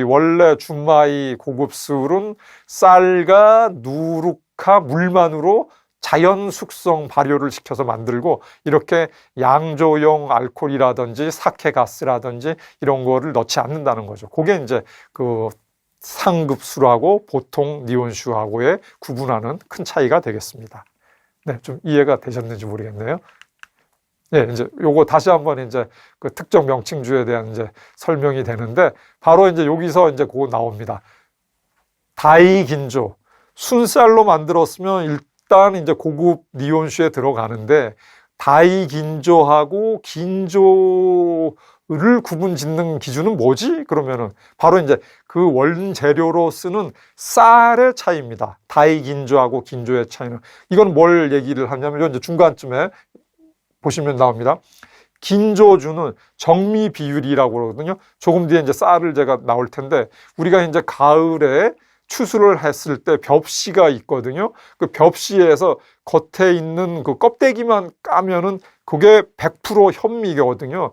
원래 준마이 고급 술은 쌀과 누룩과 물만으로 자연 숙성 발효를 시켜서 만들고, 이렇게 양조용 알코올이라든지 사케가스라든지 이런 거를 넣지 않는다는 거죠. 그게 이제 상급 술하고 보통 니온슈하고의 구분하는 큰 차이가 되겠습니다. 네, 좀 이해가 되셨는지 모르겠네요. 네, 이제 요거 다시 한번 이제 그 특정 명칭주에 대한 이제 설명이 되는데, 바로 이제 여기서 이제 그거 나옵니다. 다이긴조. 순쌀로 만들었으면 일단 이제 고급 니온슈에 들어가는데, 다이긴조하고 긴조를 구분 짓는 기준은 뭐지? 그러면은 바로 이제 그 원재료로 쓰는 쌀의 차이입니다. 다이긴조하고 긴조의 차이는. 이건 뭘 얘기를 하냐면 이제 중간쯤에 보시면 나옵니다. 긴조주는 정미 비율이라고 그러거든요. 조금 뒤에 이제 쌀을 제가 나올 텐데, 우리가 이제 가을에 추수를 했을 때 벽씨가 있거든요. 그 벽씨에서 겉에 있는 그 껍데기만 까면은 그게 100% 현미거든요.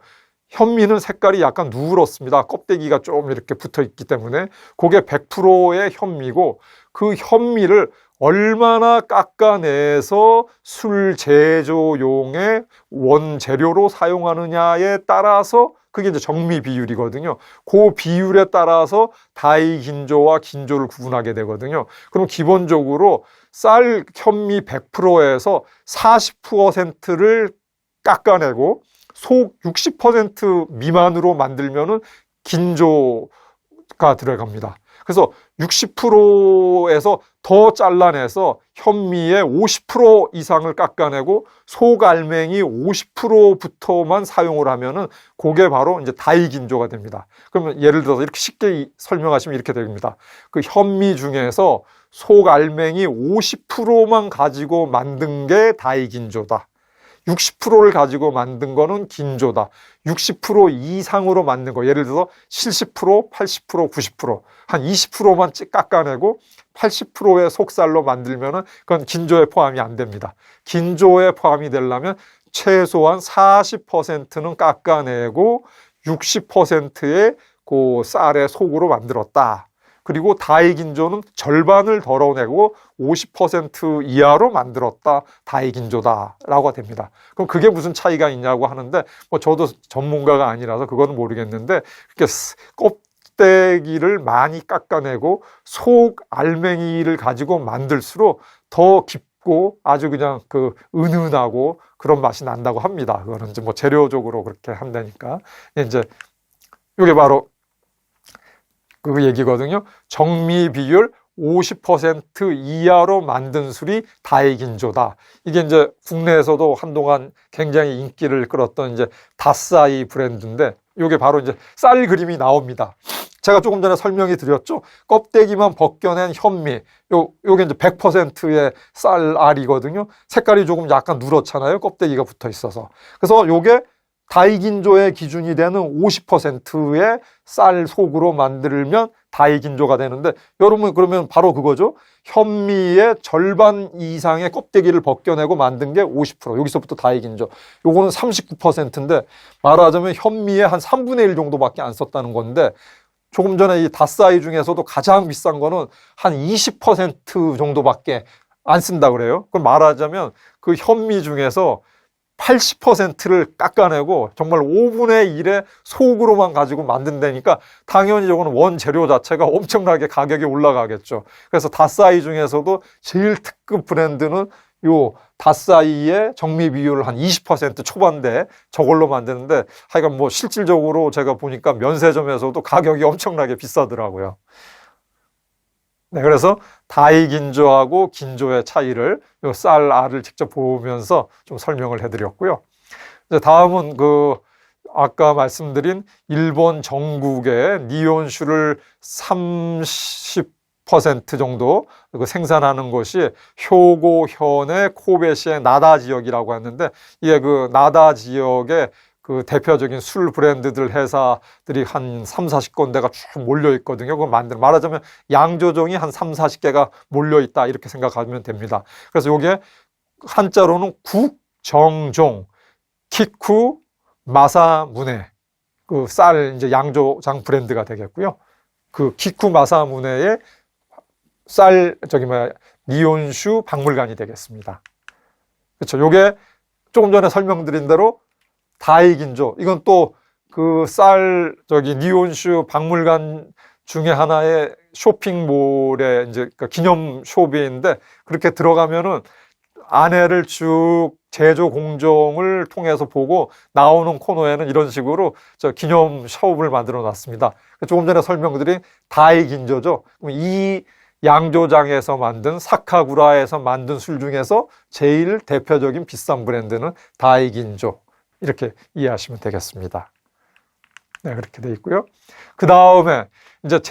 현미는 색깔이 약간 누렇습니다. 껍데기가 좀 이렇게 붙어 있기 때문에 그게 100%의 현미고, 그 현미를 얼마나 깎아내서 술 제조용의 원재료로 사용하느냐에 따라서 그게 이제 정미 비율이거든요. 그 비율에 따라서 다이긴조와 긴조를 구분하게 되거든요. 그럼 기본적으로 쌀 현미 100%에서 40%를 깎아내고 속 60% 미만으로 만들면은 긴조가 들어갑니다. 그래서 60%에서 더 잘라내서 현미의 50% 이상을 깎아내고 속알맹이 50%부터만 사용을 하면은 그게 바로 이제 다이긴조가 됩니다. 그러면 예를 들어서 이렇게 쉽게 설명하시면 이렇게 됩니다. 그 현미 중에서 속알맹이 50%만 가지고 만든 게 다이긴조다. 60%를 가지고 만든 거는 긴조다. 60% 이상으로 만든 거, 예를 들어서 70%, 80%, 90%, 한 20%만 깎아내고 80%의 속살로 만들면은 그건 긴조에 포함이 안 됩니다. 긴조에 포함이 되려면 최소한 40%는 깎아내고 60%의 그 쌀의 속으로 만들었다. 그리고 다이긴조는 절반을 덜어내고 50% 이하로 만들었다. 다이긴조다라고 됩니다. 그럼 그게 무슨 차이가 있냐고 하는데, 뭐 저도 전문가가 아니라서 그거는 모르겠는데, 이렇게 껍데기를 많이 깎아내고 속 알맹이를 가지고 만들수록 더 얇고 아주 그냥 그 은은하고 그런 맛이 난다고 합니다. 그거는 이제 뭐 재료적으로 그렇게 한다니까. 이제 이게 바로 그 얘기거든요. 정미 비율 50% 이하로 만든 술이 다이긴조다. 이게 이제 국내에서도 한동안 굉장히 인기를 끌었던 이제 다싸이 브랜드인데, 이게 바로 이제 쌀 그림이 나옵니다. 제가 조금 전에 설명이 드렸죠. 껍데기만 벗겨낸 현미. 요게 이제 100%의 쌀알이거든요. 색깔이 조금 약간 누렇잖아요. 껍데기가 붙어 있어서. 그래서 요게 다이긴조의 기준이 되는 50%의 쌀 속으로 만들면 다이긴조가 되는데, 여러분 그러면 바로 그거죠. 현미의 절반 이상의 껍데기를 벗겨내고 만든 게 50%. 여기서부터 다이긴조. 요거는 39%인데 말하자면 현미의 한 3분의 1 정도밖에 안 썼다는 건데, 조금 전에 이 다싸이 중에서도 가장 비싼 거는 한 20% 정도밖에 안 쓴다 그래요. 그럼 말하자면 그 현미 중에서 80%를 깎아내고 정말 5분의 1의 속으로만 가지고 만든다니까 당연히 저거는 원재료 자체가 엄청나게 가격이 올라가겠죠. 그래서 다싸이 중에서도 제일 특급 브랜드는 요 다싸이의 정미 비율을 한 20% 초반대 저걸로 만드는데, 하여간 뭐 실질적으로 제가 보니까 면세점에서도 가격이 엄청나게 비싸더라고요. 네, 그래서 다이긴조하고 긴조의 차이를 요 쌀알을 직접 보면서 좀 설명을 해드렸고요. 이제 다음은 그 아까 말씀드린 일본 전국의 니온슈를 30% 정도 생산하는 것이 효고현의 코베시의 나다 지역이라고 했는데, 이게 그 나다 지역의 그 대표적인 술 브랜드들 회사들이 한 3, 40군데가 쭉 몰려 있거든요. 그거 말하자면 양조종이 한 3, 40개가 몰려 있다 이렇게 생각하면 됩니다. 그래서 이게 한자로는 국정종, 키쿠, 마사무네, 그 쌀 이제 양조장 브랜드가 되겠고요. 그 키쿠 마사무네의 니온슈 박물관이 되겠습니다. 그렇죠. 요게 조금 전에 설명드린 대로 다이긴조, 이건 또 그 니온슈 박물관 중에 하나의 쇼핑몰의 이제 기념 쇼비인데, 그렇게 들어가면은 안에를 쭉 제조 공정을 통해서 보고 나오는 코너에는 이런 식으로 기념 숍을 만들어 놨습니다. 조금 전에 설명드린 다이긴조죠. 그럼 이 양조장에서 만든 사카구라에서 만든 술 중에서 제일 대표적인 비싼 브랜드는 다이긴조, 이렇게 이해하시면 되겠습니다. 네, 그렇게 돼 있고요. 그 다음에 이제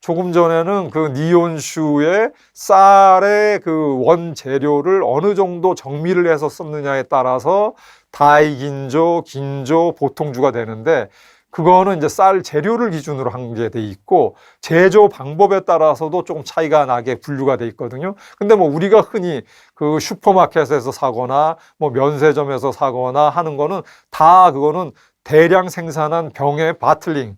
조금 전에는 그 니온슈의 쌀의 그 원재료를 어느 정도 정미를 해서 썼느냐에 따라서 다이긴조, 긴조, 보통주가 되는데, 그거는 이제 쌀 재료를 기준으로 한 게 돼 있고 제조 방법에 따라서도 조금 차이가 나게 분류가 돼 있거든요. 근데 뭐 우리가 흔히 그 슈퍼마켓에서 사거나 뭐 면세점에서 사거나 하는 거는 다 그거는 대량 생산한 병의 바틀링,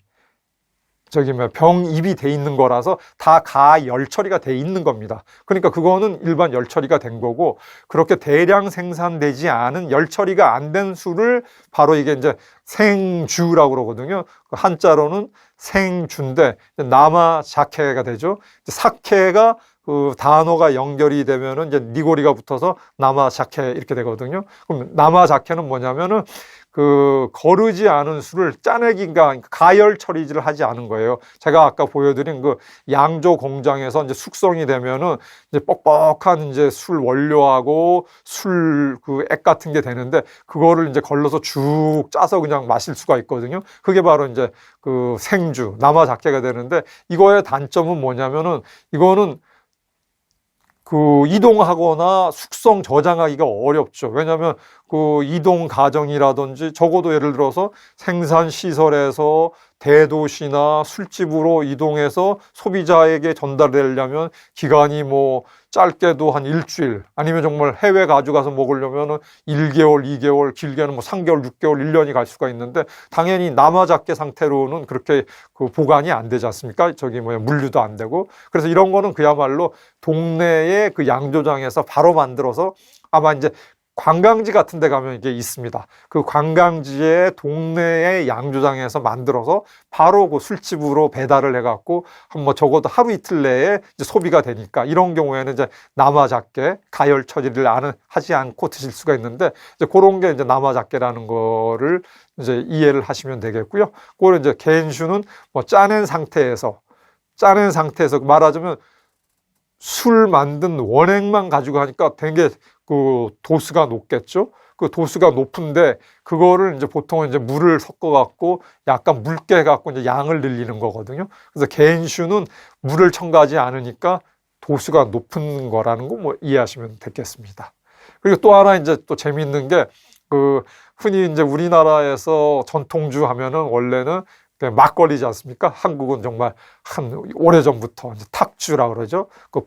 병입이 돼 있는 거라서 다 가열 처리가 돼 있는 겁니다. 그러니까 그거는 일반 열 처리가 된 거고, 그렇게 대량 생산되지 않은 열 처리가 안 된 술을 바로 이게 이제 생주라고 그러거든요. 한자로는 생주인데 나마자케가 되죠. 사케가 그 단어가 연결이 되면은 이제 니고리가 붙어서 나마자케 이렇게 되거든요. 그럼 나마자케는 뭐냐면은 그 거르지 않은 술을 짜내기가 가열 처리를 하지 않은 거예요. 제가 아까 보여드린 그 양조 공장에서 이제 숙성이 되면은 이제 뻑뻑한 이제 술 원료하고 술 그 액 같은 게 되는데, 그거를 이제 걸러서 쭉 짜서 그냥 마실 수가 있거든요. 그게 바로 이제 그 생주, 나마자케가 되는데, 이거의 단점은 뭐냐면은 이거는 그 이동하거나 숙성 저장하기가 어렵죠. 왜냐하면 그 이동 과정이라든지 적어도 예를 들어서 생산 시설에서 대도시나 술집으로 이동해서 소비자에게 전달되려면 기간이 뭐 짧게도 한 일주일, 아니면 정말 해외 가져가서 먹으려면 1개월, 2개월, 길게는 뭐 3개월, 6개월, 1년이 갈 수가 있는데, 당연히 나마자케 상태로는 그렇게 그 보관이 안 되지 않습니까? 물류도 안 되고. 그래서 이런 거는 그야말로 동네의 그 양조장에서 바로 만들어서 아마 이제 관광지 같은 데 가면 이게 있습니다. 그 관광지의 동네의 양조장에서 만들어서 바로 그 술집으로 배달을 해갖고 뭐 적어도 하루 이틀 내에 이제 소비가 되니까 이런 경우에는 이제 남아작게 가열 처리를 하지 않고 드실 수가 있는데 이제 그런 게 이제 남아작게라는 거를 이제 이해를 하시면 되겠고요. 그걸 이제 겐슈는 뭐 짜낸 상태에서 말하자면 술 만든 원액만 가지고 하니까 되게 그 도수가 높겠죠. 그 도수가 높은데 그거를 이제 보통은 이제 물을 섞어 갖고 약간 묽게 해 갖고 이제 양을 늘리는 거거든요. 그래서 겐슈는 물을 첨가하지 않으니까 도수가 높은 거라는 거 뭐 이해하시면 되겠습니다. 그리고 또 하나 이제 또 재미있는 게 그 흔히 이제 우리나라에서 전통주 하면은 원래는 막걸리지 않습니까? 한국은 정말 한 오래전부터 이제 탁주라 그러죠. 그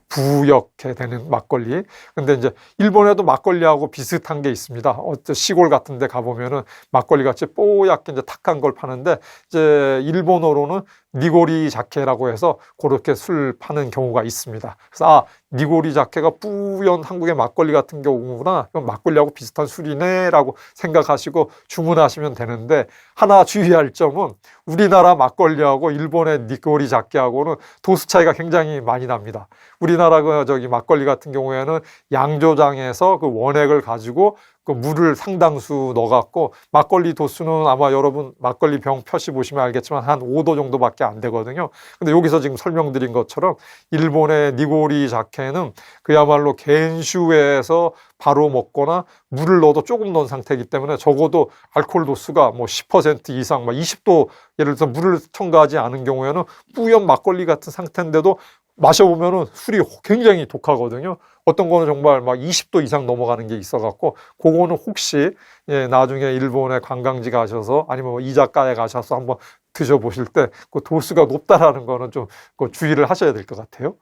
부옇게 되는 막걸리. 근데 이제 일본에도 막걸리하고 비슷한 게 있습니다. 어떤 시골 같은 데 가보면은 막걸리 같이 뽀얗게 이제 탁한 걸 파는데 이제 일본어로는 니고리 자케라고 해서 그렇게 술 파는 경우가 있습니다. 그래서 니고리 자케가 뿌연 한국의 막걸리 같은 경우구나. 그럼 막걸리하고 비슷한 술이네라고 생각하시고 주문하시면 되는데 하나 주의할 점은 우리나라 막걸리하고 일본의 니고리 자케하고는 도수 차이가 굉장히 많이 납니다. 우리나라 막걸리 같은 경우에는 양조장에서 그 원액을 가지고 그 물을 상당수 넣어갖고 막걸리 도수는 아마 여러분 막걸리 병 펴시 보시면 알겠지만 한 5도 정도밖에 안 되거든요. 근데 여기서 지금 설명드린 것처럼 일본의 니고리 자케는 그야말로 겐슈에서 바로 먹거나 물을 넣어도 조금 넣은 상태이기 때문에 적어도 알코올 도수가 뭐 10% 이상, 20도 예를 들어서 물을 첨가하지 않은 경우에는 뿌연 막걸리 같은 상태인데도 마셔보면은 술이 굉장히 독하거든요. 어떤 거는 정말 막 20도 이상 넘어가는 게 있어갖고, 그거는 혹시, 나중에 일본에 관광지 가셔서 아니면 이자카야에 가셔서 한번 드셔보실 때 그 도수가 높다라는 거는 좀 주의를 하셔야 될 것 같아요.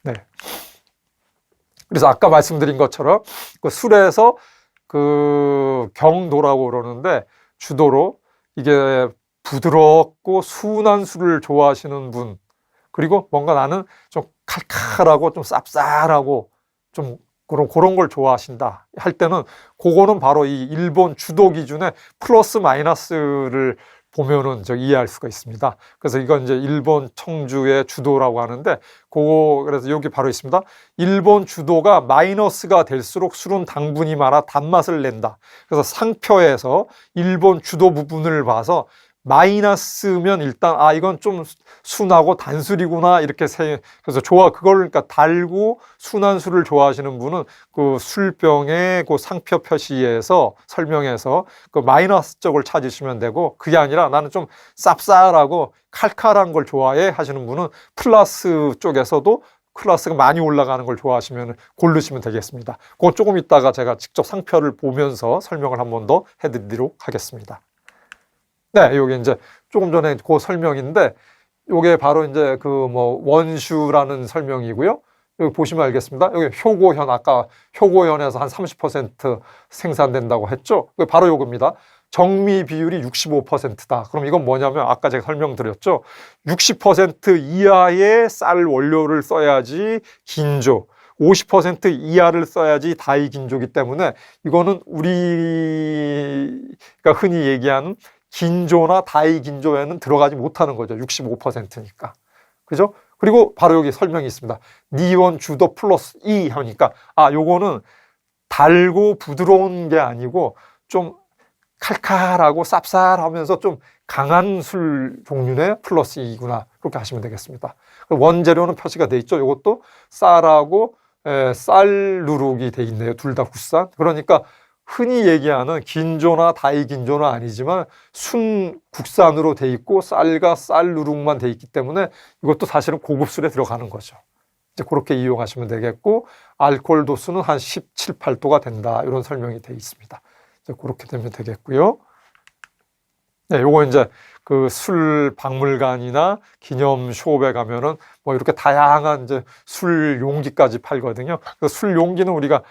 네. 그래서 아까 말씀드린 것처럼 그 술에서 그 경도라고 그러는데 주도로 이게 부드럽고 순한 술을 좋아하시는 분, 그리고 뭔가 나는 좀 칼칼하고 좀 쌉쌀하고 좀 그런 걸 좋아하신다 할 때는 그거는 바로 이 일본 주도 기준의 플러스 마이너스를 보면은 이해할 수가 있습니다. 그래서 이건 이제 일본 청주의 주도라고 하는데 그래서 여기 바로 있습니다. 일본 주도가 마이너스가 될수록 술은 당분이 많아 단맛을 낸다. 그래서 상표에서 일본 주도 부분을 봐서 마이너스면 일단 이건 좀 순하고 단술이구나 이렇게 그래서 그걸 그러니까 달고 순한 술을 좋아하시는 분은 그 술병의 그 상표 표시에서 설명해서 그 마이너스 쪽을 찾으시면 되고, 그게 아니라 나는 좀 쌉쌀하고 칼칼한 걸 좋아해 하시는 분은 플러스 쪽에서도 클래스가 많이 올라가는 걸 좋아하시면 고르시면 되겠습니다. 그건 조금 이따가 제가 직접 상표를 보면서 설명을 한 번 더 해드리도록 하겠습니다. 네, 요게 이제 조금 전에 그 설명인데, 요게 바로 이제 그 뭐 원슈라는 설명이고요. 여기 보시면 알겠습니다. 여기 효고현, 아까 효고현에서 한 30% 생산된다고 했죠. 바로 요겁니다. 정미 비율이 65%다. 그럼 이건 뭐냐면 아까 제가 설명드렸죠. 60% 이하의 쌀 원료를 써야지 긴조, 50% 이하를 써야지 다이 긴조기 때문에 이거는 우리가 흔히 얘기하는 긴조나 다이 긴조에는 들어가지 못하는 거죠. 65%니까. 그죠? 그리고 바로 여기 설명이 있습니다. 니원 주도 플러스 2 하니까 요거는 달고 부드러운 게 아니고 좀 칼칼하고 쌉쌀하면서 좀 강한 술 종류의 플러스 2구나. 그렇게 하시면 되겠습니다. 원재료는 표시가 돼 있죠. 이것도 쌀하고 쌀 누룩이 돼 있네요. 둘 다 국산. 그러니까 흔히 얘기하는 긴조나 다이 긴조는 아니지만 순 국산으로 돼 있고 쌀과 쌀 누룩만 돼 있기 때문에 이것도 사실은 고급 술에 들어가는 거죠. 이제 그렇게 이용하시면 되겠고, 알코올 도수는 한 17, 8도가 된다. 이런 설명이 돼 있습니다. 이제 그렇게 되면 되겠고요. 네, 요거 이제 그 술 박물관이나 기념 숍에 가면은 뭐 이렇게 다양한 이제 술 용기까지 팔거든요. 그 술 용기는 우리가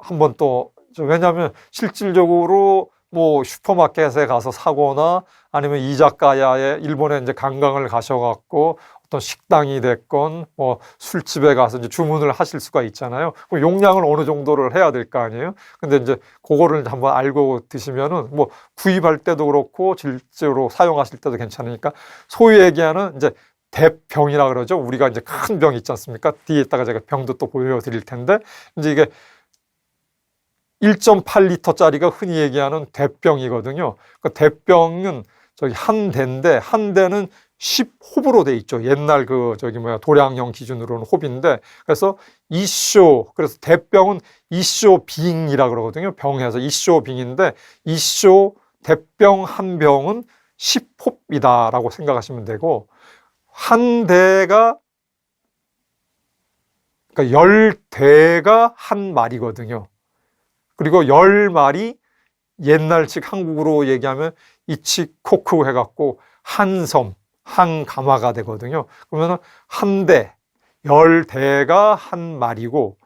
한번 또, 왜냐하면 실질적으로 뭐 슈퍼마켓에 가서 사거나 아니면 이자카야에 일본에 이제 관광을 가셔갖고 어떤 식당이 됐건 뭐 술집에 가서 이제 주문을 하실 수가 있잖아요. 그럼 용량을 어느 정도를 해야 될 거 아니에요. 근데 이제 그거를 한번 알고 드시면은 뭐 구입할 때도 그렇고 실제로 사용하실 때도 괜찮으니까, 소위 얘기하는 이제 대병이라 그러죠. 우리가 이제 큰 병 있지 않습니까? 뒤에다가 제가 병도 또 보여드릴 텐데, 이제 이게 1.8리터짜리가 흔히 얘기하는 대병이거든요. 그 대병은 저기 한 대인데, 한 대는 10홉으로 돼 있죠. 옛날 그 저기 뭐야 도량형 기준으로는 홉인데, 그래서 이쇼, 그래서 대병은 이쇼 빙이라 그러거든요. 병에서 이쇼 빙인데, 이쇼 대병 한 병은 10홉이다라고 생각하시면 되고, 한 대가 그러니까 10대가 한 마리거든요. 그리고 10마리, 옛날식 한국으로 얘기하면 이치코크 해갖고 한섬, 한가마가 되거든요. 그러면 한 대, 10대가 한 마리고,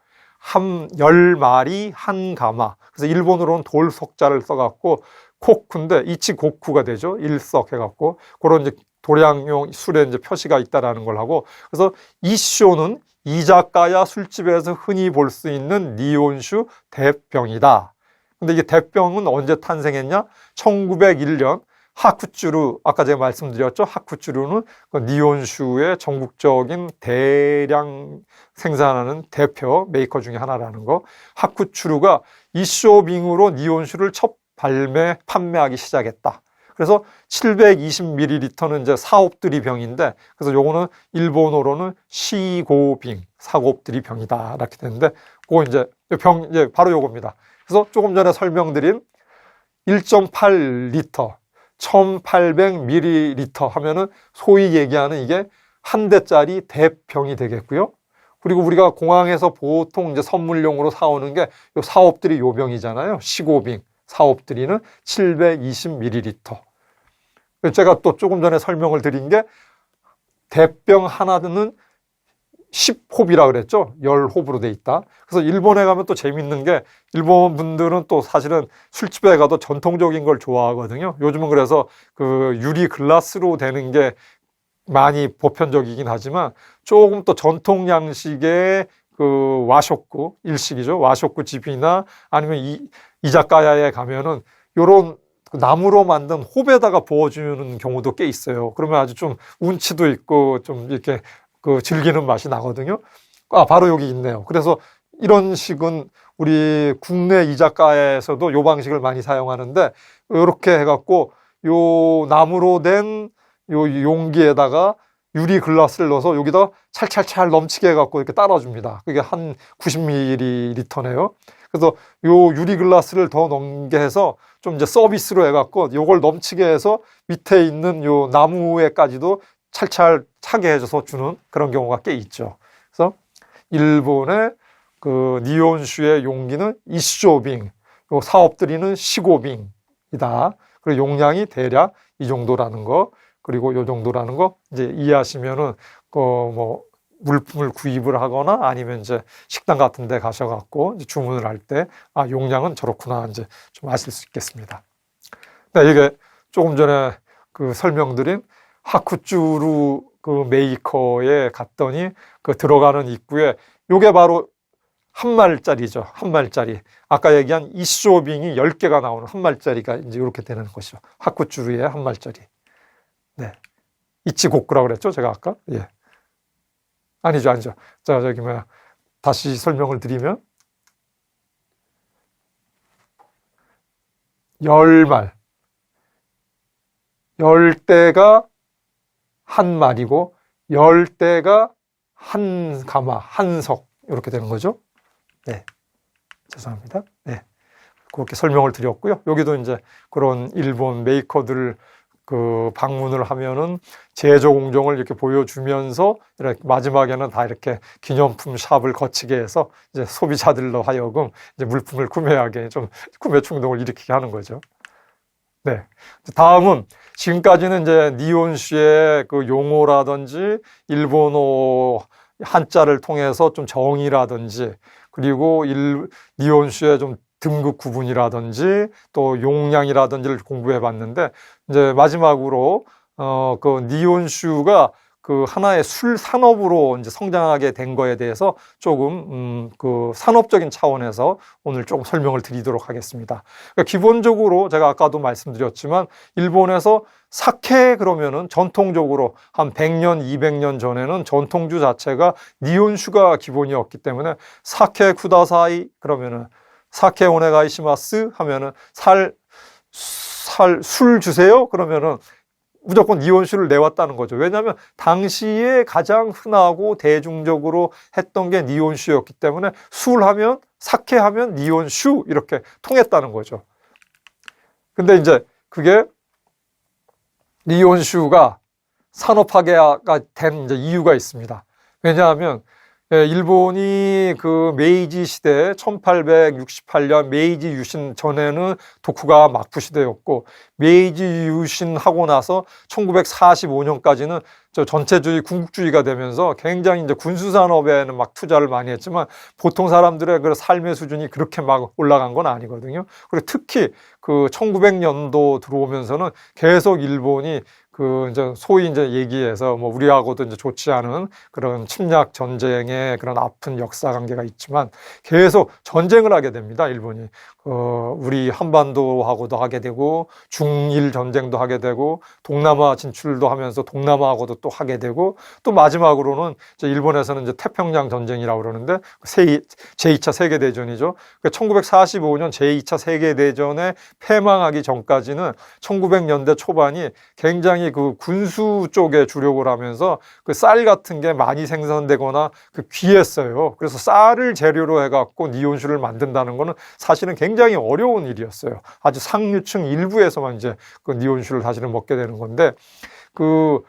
10마리 한 가마. 그래서 일본어로는 돌석자를 써갖고 코쿠인데 이치고쿠가 되죠. 일석 해갖고 그런 이제 도량용 술에 이제 표시가 있다라는 걸 하고, 그래서 이쇼는 이자카야 술집에서 흔히 볼 수 있는 니온슈 대병이다. 근데 이게 대병은 언제 탄생했냐? 1901년 하쿠츠루, 아까 제가 말씀드렸죠. 하쿠츠루는 그 니온슈의 전국적인 대량 생산하는 대표 메이커 중에 하나라는 거. 하쿠츠루가 이쇼빙으로 니온슈를 첫 판매하기 시작했다. 그래서 720ml는 이제 사옵들이 병인데, 그래서 요거는 일본어로는 시고빙, 사곱들이 병이다. 이렇게 되는데, 그거 이제 이제 바로 요겁니다. 그래서 조금 전에 설명드린 1.8리터, 1800ml 하면은 소위 얘기하는 이게 한 대짜리 대병이 되겠고요. 그리고 우리가 공항에서 보통 이제 선물용으로 사오는 게 요 사옵들이 요 병이잖아요. 시고빙, 사옵들이는 720ml. 제가 또 조금 전에 설명을 드린 게 대병 하나는 10홉이라 그랬죠. 10홉으로 돼 있다. 그래서 일본에 가면 또 재밌는 게, 일본 분들은 또 사실은 술집에 가도 전통적인 걸 좋아하거든요. 요즘은 그래서 그 유리 글라스로 되는 게 많이 보편적이긴 하지만, 조금 또 전통 양식의 그 와쇼쿠, 일식이죠. 와쇼쿠 집이나 아니면 이자카야에 가면은 요런 나무로 만든 홉에다가 부어주는 경우도 꽤 있어요. 그러면 아주 좀 운치도 있고 좀 이렇게 그 즐기는 맛이 나거든요. 아, 바로 여기 있네요. 그래서 이런 식은 우리 국내 이자카야에서도 요 방식을 많이 사용하는데, 이렇게 해갖고 요 나무로 된 요 용기에다가 유리 글라스를 넣어서 여기다 찰찰찰 넘치게 해갖고 이렇게 따라줍니다. 그게 한 90ml네요. 그래서 요 유리 글라스를 더 넘게 해서 좀 이제 서비스로 해갖고 요걸 넘치게 해서 밑에 있는 요 나무에까지도 찰찰 차게 해줘서 주는 그런 경우가 꽤 있죠. 그래서 일본의 그 니온슈의 용기는 이쇼빙, 요 사업들이는 시고빙이다. 그리고 용량이 대략 이 정도라는 거, 그리고 요 정도라는 거 이제 이해하시면은 그 뭐 물품을 구입을 하거나 아니면 이제 식당 같은 데 가셔갖고 이제 주문을 할 때, 아, 용량은 저렇구나 이제 좀 아실 수 있겠습니다. 네, 이게 조금 전에 그 설명드린 하쿠츠루 그 메이커에 갔더니 그 들어가는 입구에 요게 바로 한 말짜리죠. 한 말짜리. 아까 얘기한 이쇼빙이 10개가 나오는 한 말짜리가 이제 이렇게 되는 것이죠. 하쿠츠루의 한 말짜리. 네. 이치고쿠라 그랬죠, 제가 아까? 예. 아니죠. 자, 저기 뭐야. 다시 설명을 드리면 10말. 10대가 한 말이고 10대가 한 가마, 한 석 이렇게 되는 거죠. 네. 죄송합니다. 네. 그렇게 설명을 드렸고요. 여기도 이제 그런 일본 메이커들 그 방문을 하면은 제조 공정을 이렇게 보여주면서 이렇게 마지막에는 다 이렇게 기념품 샵을 거치게 해서 이제 소비자들로 하여금 이제 물품을 구매하게 좀 구매 충동을 일으키게 하는 거죠. 네. 다음은 지금까지는 이제 니온슈의 그 용어라든지 일본어 한자를 통해서 좀 정의라든지, 그리고 니온슈의 좀 등급 구분이라든지 또 용량이라든지를 공부해 봤는데, 이제 마지막으로 그 니온슈가 그 하나의 술 산업으로 이제 성장하게 된 거에 대해서 조금 그 산업적인 차원에서 오늘 조금 설명을 드리도록 하겠습니다. 그러니까 기본적으로 제가 아까도 말씀드렸지만 일본에서 사케 그러면은 전통적으로 한 100년, 200년 전에는 전통주 자체가 니온슈가 기본이었기 때문에 사케 쿠다사이 그러면은 사케 오네가이시마스 하면은 술 주세요 그러면은 무조건 니온슈를 내왔다는 거죠. 왜냐하면 당시에 가장 흔하고 대중적으로 했던 게 니온슈였기 때문에 술하면 사케하면 니온슈 이렇게 통했다는 거죠. 근데 이제 그게 니온슈가 산업화가 된 이제 이유가 있습니다. 왜냐하면 일본이 그 메이지 시대 1868년 메이지 유신 전에는 도쿠가 막부 시대였고 메이지 유신하고 나서 1945년까지는 전체주의 군국주의가 되면서 굉장히 이제 군수산업에는 막 투자를 많이 했지만 보통 사람들의 그 삶의 수준이 그렇게 막 올라간 건 아니거든요. 그리고 특히 그 1900년도 들어오면서는 계속 일본이 그 이제 소위 이제 얘기해서 뭐 우리하고도 이제 좋지 않은 그런 침략 전쟁의 그런 아픈 역사 관계가 있지만 계속 전쟁을 하게 됩니다. 일본이 우리 한반도하고도 하게 되고 중일 전쟁도 하게 되고 동남아 진출도 하면서 동남아하고도 또 하게 되고 또 마지막으로는 이제 일본에서는 이제 태평양 전쟁이라고 그러는데 제2차 세계 대전이죠. 1945년 제2차 세계 대전에 패망하기 전까지는 1900년대 초반이 굉장히 그 군수 쪽에 주력을 하면서 그 쌀 같은 게 많이 생산되거나 그 귀했어요. 그래서 쌀을 재료로 해갖고 니온슈를 만든다는 거는 사실은 굉장히 어려운 일이었어요. 아주 상류층 일부에서만 이제 그 니온슈를 사실은 먹게 되는 건데 그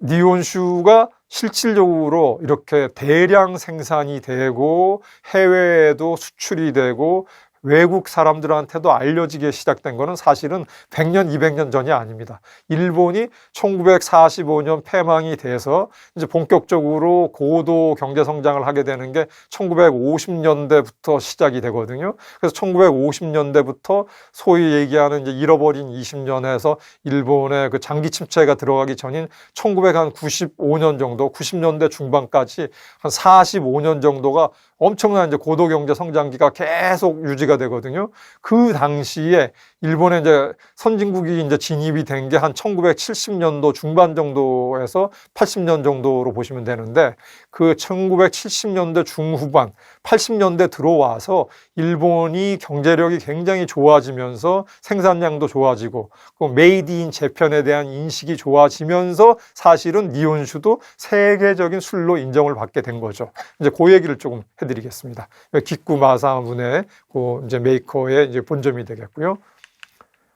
니온슈가 실질적으로 이렇게 대량 생산이 되고 해외에도 수출이 되고 외국 사람들한테도 알려지게 시작된 거는 사실은 100년, 200년 전이 아닙니다. 일본이 1945년 패망이 돼서 이제 본격적으로 고도 경제 성장을 하게 되는 게 1950년대부터 시작이 되거든요. 그래서 1950년대부터 소위 얘기하는 이제 잃어버린 20년에서 일본의 그 장기 침체가 들어가기 전인 1995년 정도, 90년대 중반까지 한 45년 정도가 엄청난 이제 고도 경제 성장기가 계속 유지가 되거든요. 그 당시에 일본의 이제 선진국이 이제 진입이 된 게 한 1970년도 중반 정도에서 80년 정도로 보시면 되는데 그 1970년대 중후반, 80년대 들어와서 일본이 경제력이 굉장히 좋아지면서 생산량도 좋아지고 그 메이드 인 재팬에 대한 인식이 좋아지면서 사실은 니온슈도 세계적인 술로 인정을 받게 된 거죠. 이제 그 얘기를 조금 해드리겠습니다. 기쿠 마사무네 그 이제 메이커의 이제 본점이 되겠고요.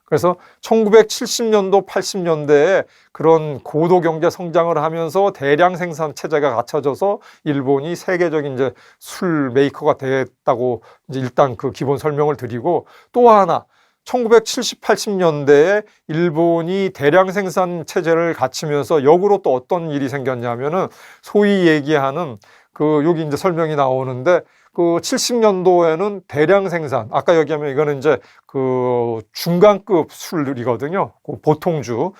그래서 1970년도, 80년대에 그런 고도 경제 성장을 하면서 대량 생산 체제가 갖춰져서 일본이 세계적인 이제 술 메이커가 됐다고 이제 일단 그 기본 설명을 드리고 또 하나 1970, 80년대에 일본이 대량 생산 체제를 갖추면서 역으로 또 어떤 일이 생겼냐면은 소위 얘기하는 그 여기 이제 설명이 나오는데 그 70년도에는 대량 생산, 아까 얘기하면 이거는 이제 그 중간급 술이거든요. 그 보통주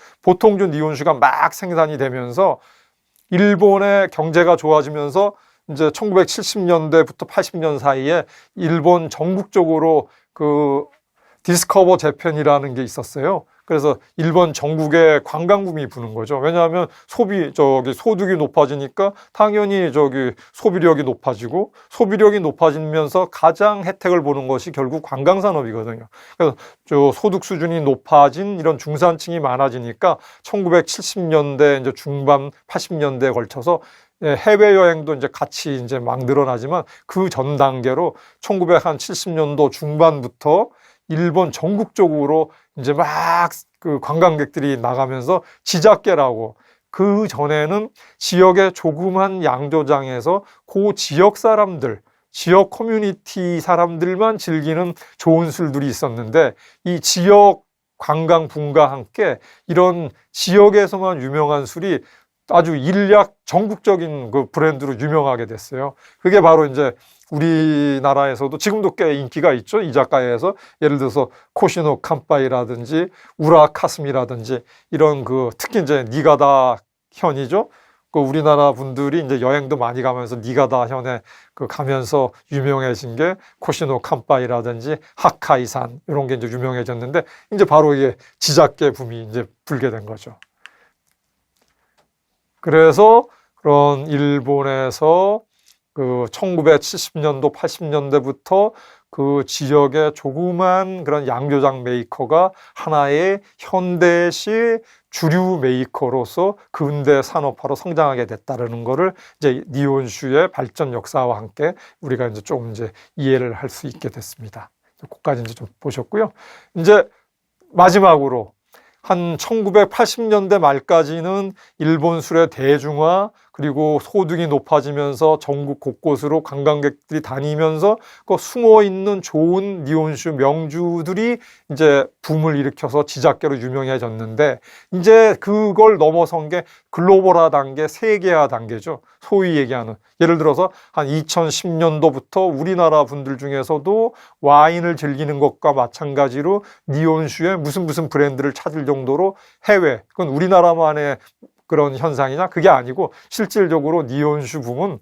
니온슈가 막 생산이 되면서 일본의 경제가 좋아지면서 이제 1970년대부터 80년 사이에 일본 전국적으로 그 디스커버 재팬이라는 게 있었어요. 그래서 일본 전국에 관광붐이 부는 거죠. 왜냐하면 소득이 높아지니까 당연히 소비력이 높아지고 소비력이 높아지면서 가장 혜택을 보는 것이 결국 관광산업이거든요. 그래서 소득 수준이 높아진 이런 중산층이 많아지니까 1970년대 이제 중반 80년대에 걸쳐서 해외여행도 이제 같이 이제 막 늘어나지만 그 전 단계로 1970년도 중반부터 일본 전국적으로 이제 막 그 관광객들이 나가면서 지자케라고 그 전에는 지역의 조그만 양조장에서 그 지역 사람들, 지역 커뮤니티 사람들만 즐기는 좋은 술들이 있었는데 이 지역 관광 붐과 함께 이런 지역에서만 유명한 술이 아주 일약 전국적인 그 브랜드로 유명하게 됐어요. 그게 바로 이제 우리나라에서도 지금도 꽤 인기가 있죠. 이자카야에서 예를 들어서 코시노 칸파이라든지 우라카스미라든지 이런 그 특히 이제 니가다 현이죠. 그 우리나라 분들이 이제 여행도 많이 가면서 니가다 현에 그 가면서 유명해진 게 코시노 캄파이라든지 하카이산 이런 게 이제 유명해졌는데 이제 바로 이게 지자케 붐이 이제 불게 된 거죠. 그래서 그런 일본에서 그 1970년도, 80년대부터 그 지역의 조그만 그런 양조장 메이커가 하나의 현대시 주류 메이커로서 근대 산업화로 성장하게 됐다는 거를 이제 니혼슈의 발전 역사와 함께 우리가 이제 좀 이제 이해를 할 수 있게 됐습니다. 그까지 이제 좀 보셨고요. 이제 마지막으로 한 1980년대 말까지는 일본 술의 대중화 그리고 소득이 높아지면서 전국 곳곳으로 관광객들이 다니면서 그 숨어 있는 좋은 니혼슈 명주들이 이제 붐을 일으켜서 지자케로 유명해졌는데 이제 그걸 넘어선 게 글로벌화 단계, 세계화 단계죠. 소위 얘기하는 예를 들어서 한 2010년도부터 우리나라 분들 중에서도 와인을 즐기는 것과 마찬가지로 니혼슈의 무슨 브랜드를 찾을 정도로 해외, 그건 우리나라만의 그런 현상이냐? 그게 아니고 실질적으로 니혼슈 붐은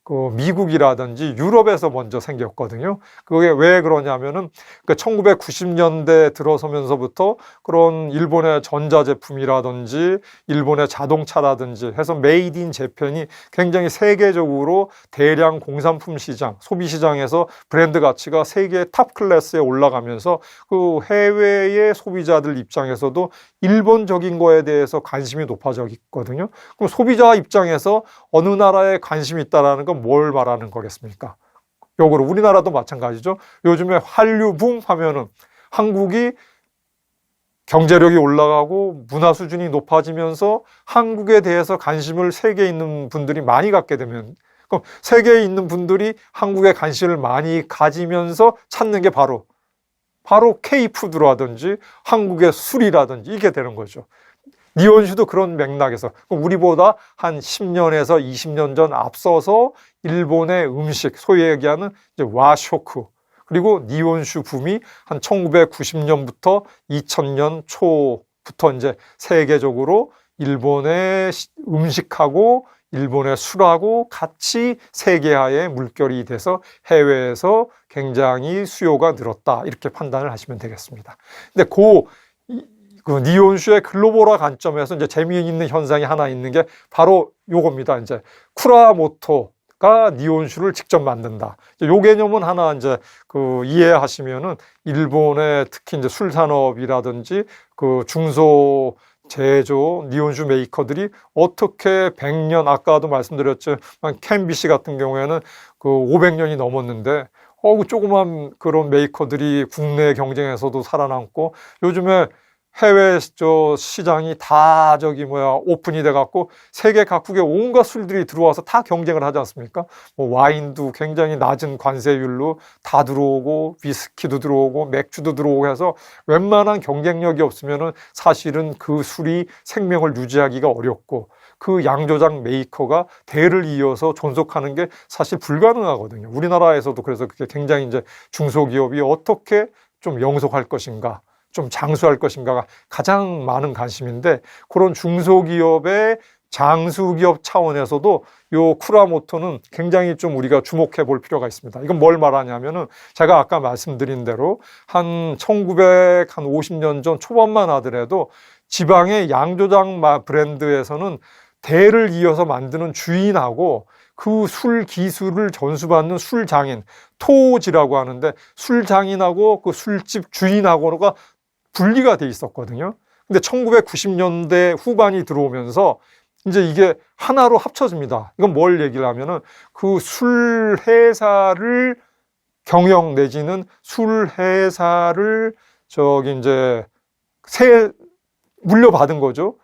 그 미국이라든지 유럽에서 먼저 생겼거든요. 그게 왜 그러냐면은 그 1990년대 들어서면서부터 그런 일본의 전자제품이라든지 일본의 자동차라든지 해서 메이드 인 재팬이 굉장히 세계적으로 대량 공산품 시장, 소비 시장에서 브랜드 가치가 세계 탑 클래스에 올라가면서 그 해외의 소비자들 입장에서도 일본적인 거에 대해서 관심이 높아졌거든요. 그럼 소비자 입장에서 어느 나라에 관심이 있다라는 건 뭘 말하는 거겠습니까? 역으로 우리나라도 마찬가지죠. 요즘에 한류 붐 하면은 한국이 경제력이 올라가고 문화 수준이 높아지면서 한국에 대해서 관심을 세계에 있는 분들이 많이 갖게 되면 그럼 세계에 있는 분들이 한국에 관심을 많이 가지면서 찾는 게 바로 K푸드라든지 한국의 술이라든지 이게 되는 거죠. 니혼슈도 그런 맥락에서 우리보다 한 10년에서 20년 전 앞서서 일본의 음식, 소위 얘기하는 이제 와쇼크 그리고 니혼슈 붐이 한 1990년부터 2000년 초부터 이제 세계적으로 일본의 음식하고 일본의 술하고 같이 세계화의 물결이 돼서 해외에서 굉장히 수요가 늘었다 이렇게 판단을 하시면 되겠습니다. 근데 그 니혼슈의 글로벌화 관점에서 이제 재미있는 현상이 하나 있는 게 바로 요겁니다. 이제 쿠라모토가 니혼슈를 직접 만든다. 요 개념은 하나 이제 그 이해하시면은 일본의 특히 이제 술 산업이라든지 그 중소 제조 니혼슈 메이커들이 어떻게 100년 아까도 말씀드렸지만 캔비시 같은 경우에는 그 500년이 넘었는데 그 조그만 그런 메이커들이 국내 경쟁에서도 살아남고 요즘에 해외 시장이 다 오픈이 돼갖고 세계 각국의 온갖 술들이 들어와서 다 경쟁을 하지 않습니까? 뭐 와인도 굉장히 낮은 관세율로 다 들어오고 위스키도 들어오고 맥주도 들어오고 해서 웬만한 경쟁력이 없으면은 사실은 그 술이 생명을 유지하기가 어렵고 그 양조장 메이커가 대를 이어서 존속하는 게 사실 불가능하거든요. 우리나라에서도 그래서 그게 굉장히 이제 중소기업이 어떻게 좀 영속할 것인가 좀 장수할 것인가가 가장 많은 관심인데 그런 중소기업의 장수기업 차원에서도 요 쿠라모토는 굉장히 좀 우리가 주목해 볼 필요가 있습니다. 이건 뭘 말하냐면은 제가 아까 말씀드린 대로 한 1950년 전 초반만 하더라도 지방의 양조장 브랜드에서는 대를 이어서 만드는 주인하고 그 술 기술을 전수받는 술장인, 토지라고 하는데 술장인하고 그 술집 주인하고가 분리가 돼 있었거든요. 근데 1990년대 후반이 들어오면서 이제 이게 하나로 합쳐집니다. 이건 뭘 얘기를 하면은 그 술 회사를 경영 내지는 술 회사를 이제 물려받은 거죠.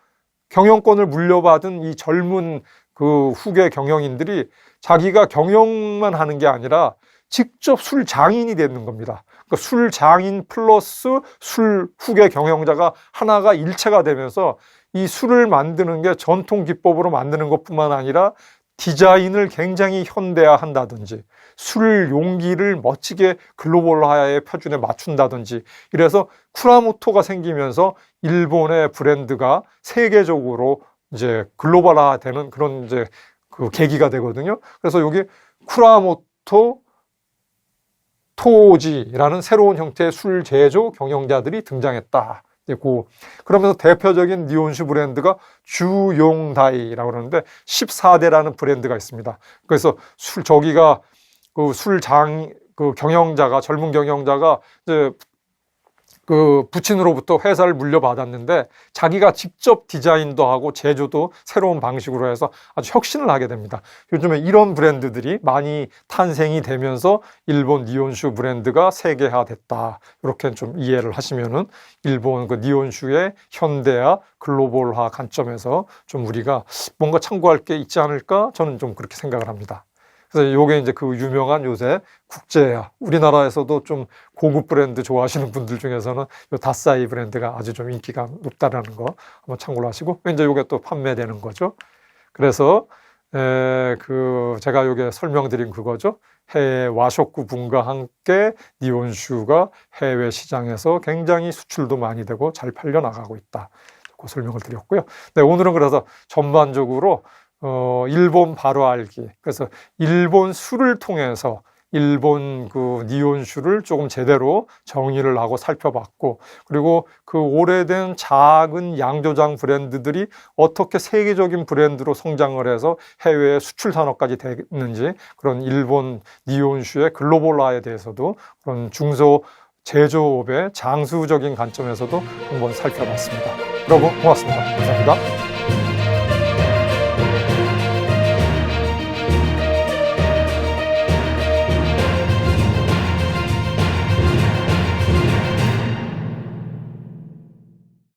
경영권을 물려받은 이 젊은 그 후계 경영인들이 자기가 경영만 하는 게 아니라 직접 술 장인이 되는 겁니다. 그러니까 술 장인 플러스 술 후계 경영자가 하나가 일체가 되면서 이 술을 만드는 게 전통 기법으로 만드는 것뿐만 아니라 디자인을 굉장히 현대화한다든지 술 용기를 멋지게 글로벌화의 표준에 맞춘다든지 이래서 쿠라모토가 생기면서 일본의 브랜드가 세계적으로 이제 글로벌화되는 그런 이제 그 계기가 되거든요. 그래서 여기 쿠라모토 토지라는 새로운 형태의 술 제조 경영자들이 등장했다. 그러면서 대표적인 니온슈 브랜드가 주용다이라고 그러는데 14대라는 브랜드가 있습니다. 그래서 저기가 그 그 경영자가, 젊은 경영자가 이제 그 부친으로부터 회사를 물려받았는데 자기가 직접 디자인도 하고 제조도 새로운 방식으로 해서 아주 혁신을 하게 됩니다. 요즘에 이런 브랜드들이 많이 탄생이 되면서 일본 니온슈 브랜드가 세계화됐다. 이렇게 좀 이해를 하시면은 일본 그 니온슈의 현대화, 글로벌화 관점에서 좀 우리가 뭔가 참고할 게 있지 않을까? 저는 좀 그렇게 생각을 합니다. 그래서 요게 이제 그 유명한 요새 국제화, 우리나라에서도 좀 고급 브랜드 좋아하시는 분들 중에서는 요 다사이 브랜드가 아주 좀 인기가 높다라는 거 한번 참고를 하시고, 이제 요게 또 판매되는 거죠. 그래서 제가 요게 설명드린 그거죠. 해외 와쇼쿠 분과 함께 니온슈가 해외 시장에서 굉장히 수출도 많이 되고 잘 팔려 나가고 있다. 그 설명을 드렸고요. 네, 오늘은 그래서 전반적으로 일본 바로 알기. 그래서 일본 술을 통해서 일본 그 니온슈를 조금 제대로 정의를 하고 살펴봤고, 그리고 그 오래된 작은 양조장 브랜드들이 어떻게 세계적인 브랜드로 성장을 해서 해외 수출 산업까지 됐는지, 그런 일본 니온슈의 글로벌화에 대해서도 그런 중소 제조업의 장수적인 관점에서도 한번 살펴봤습니다. 여러분 고맙습니다. 감사합니다.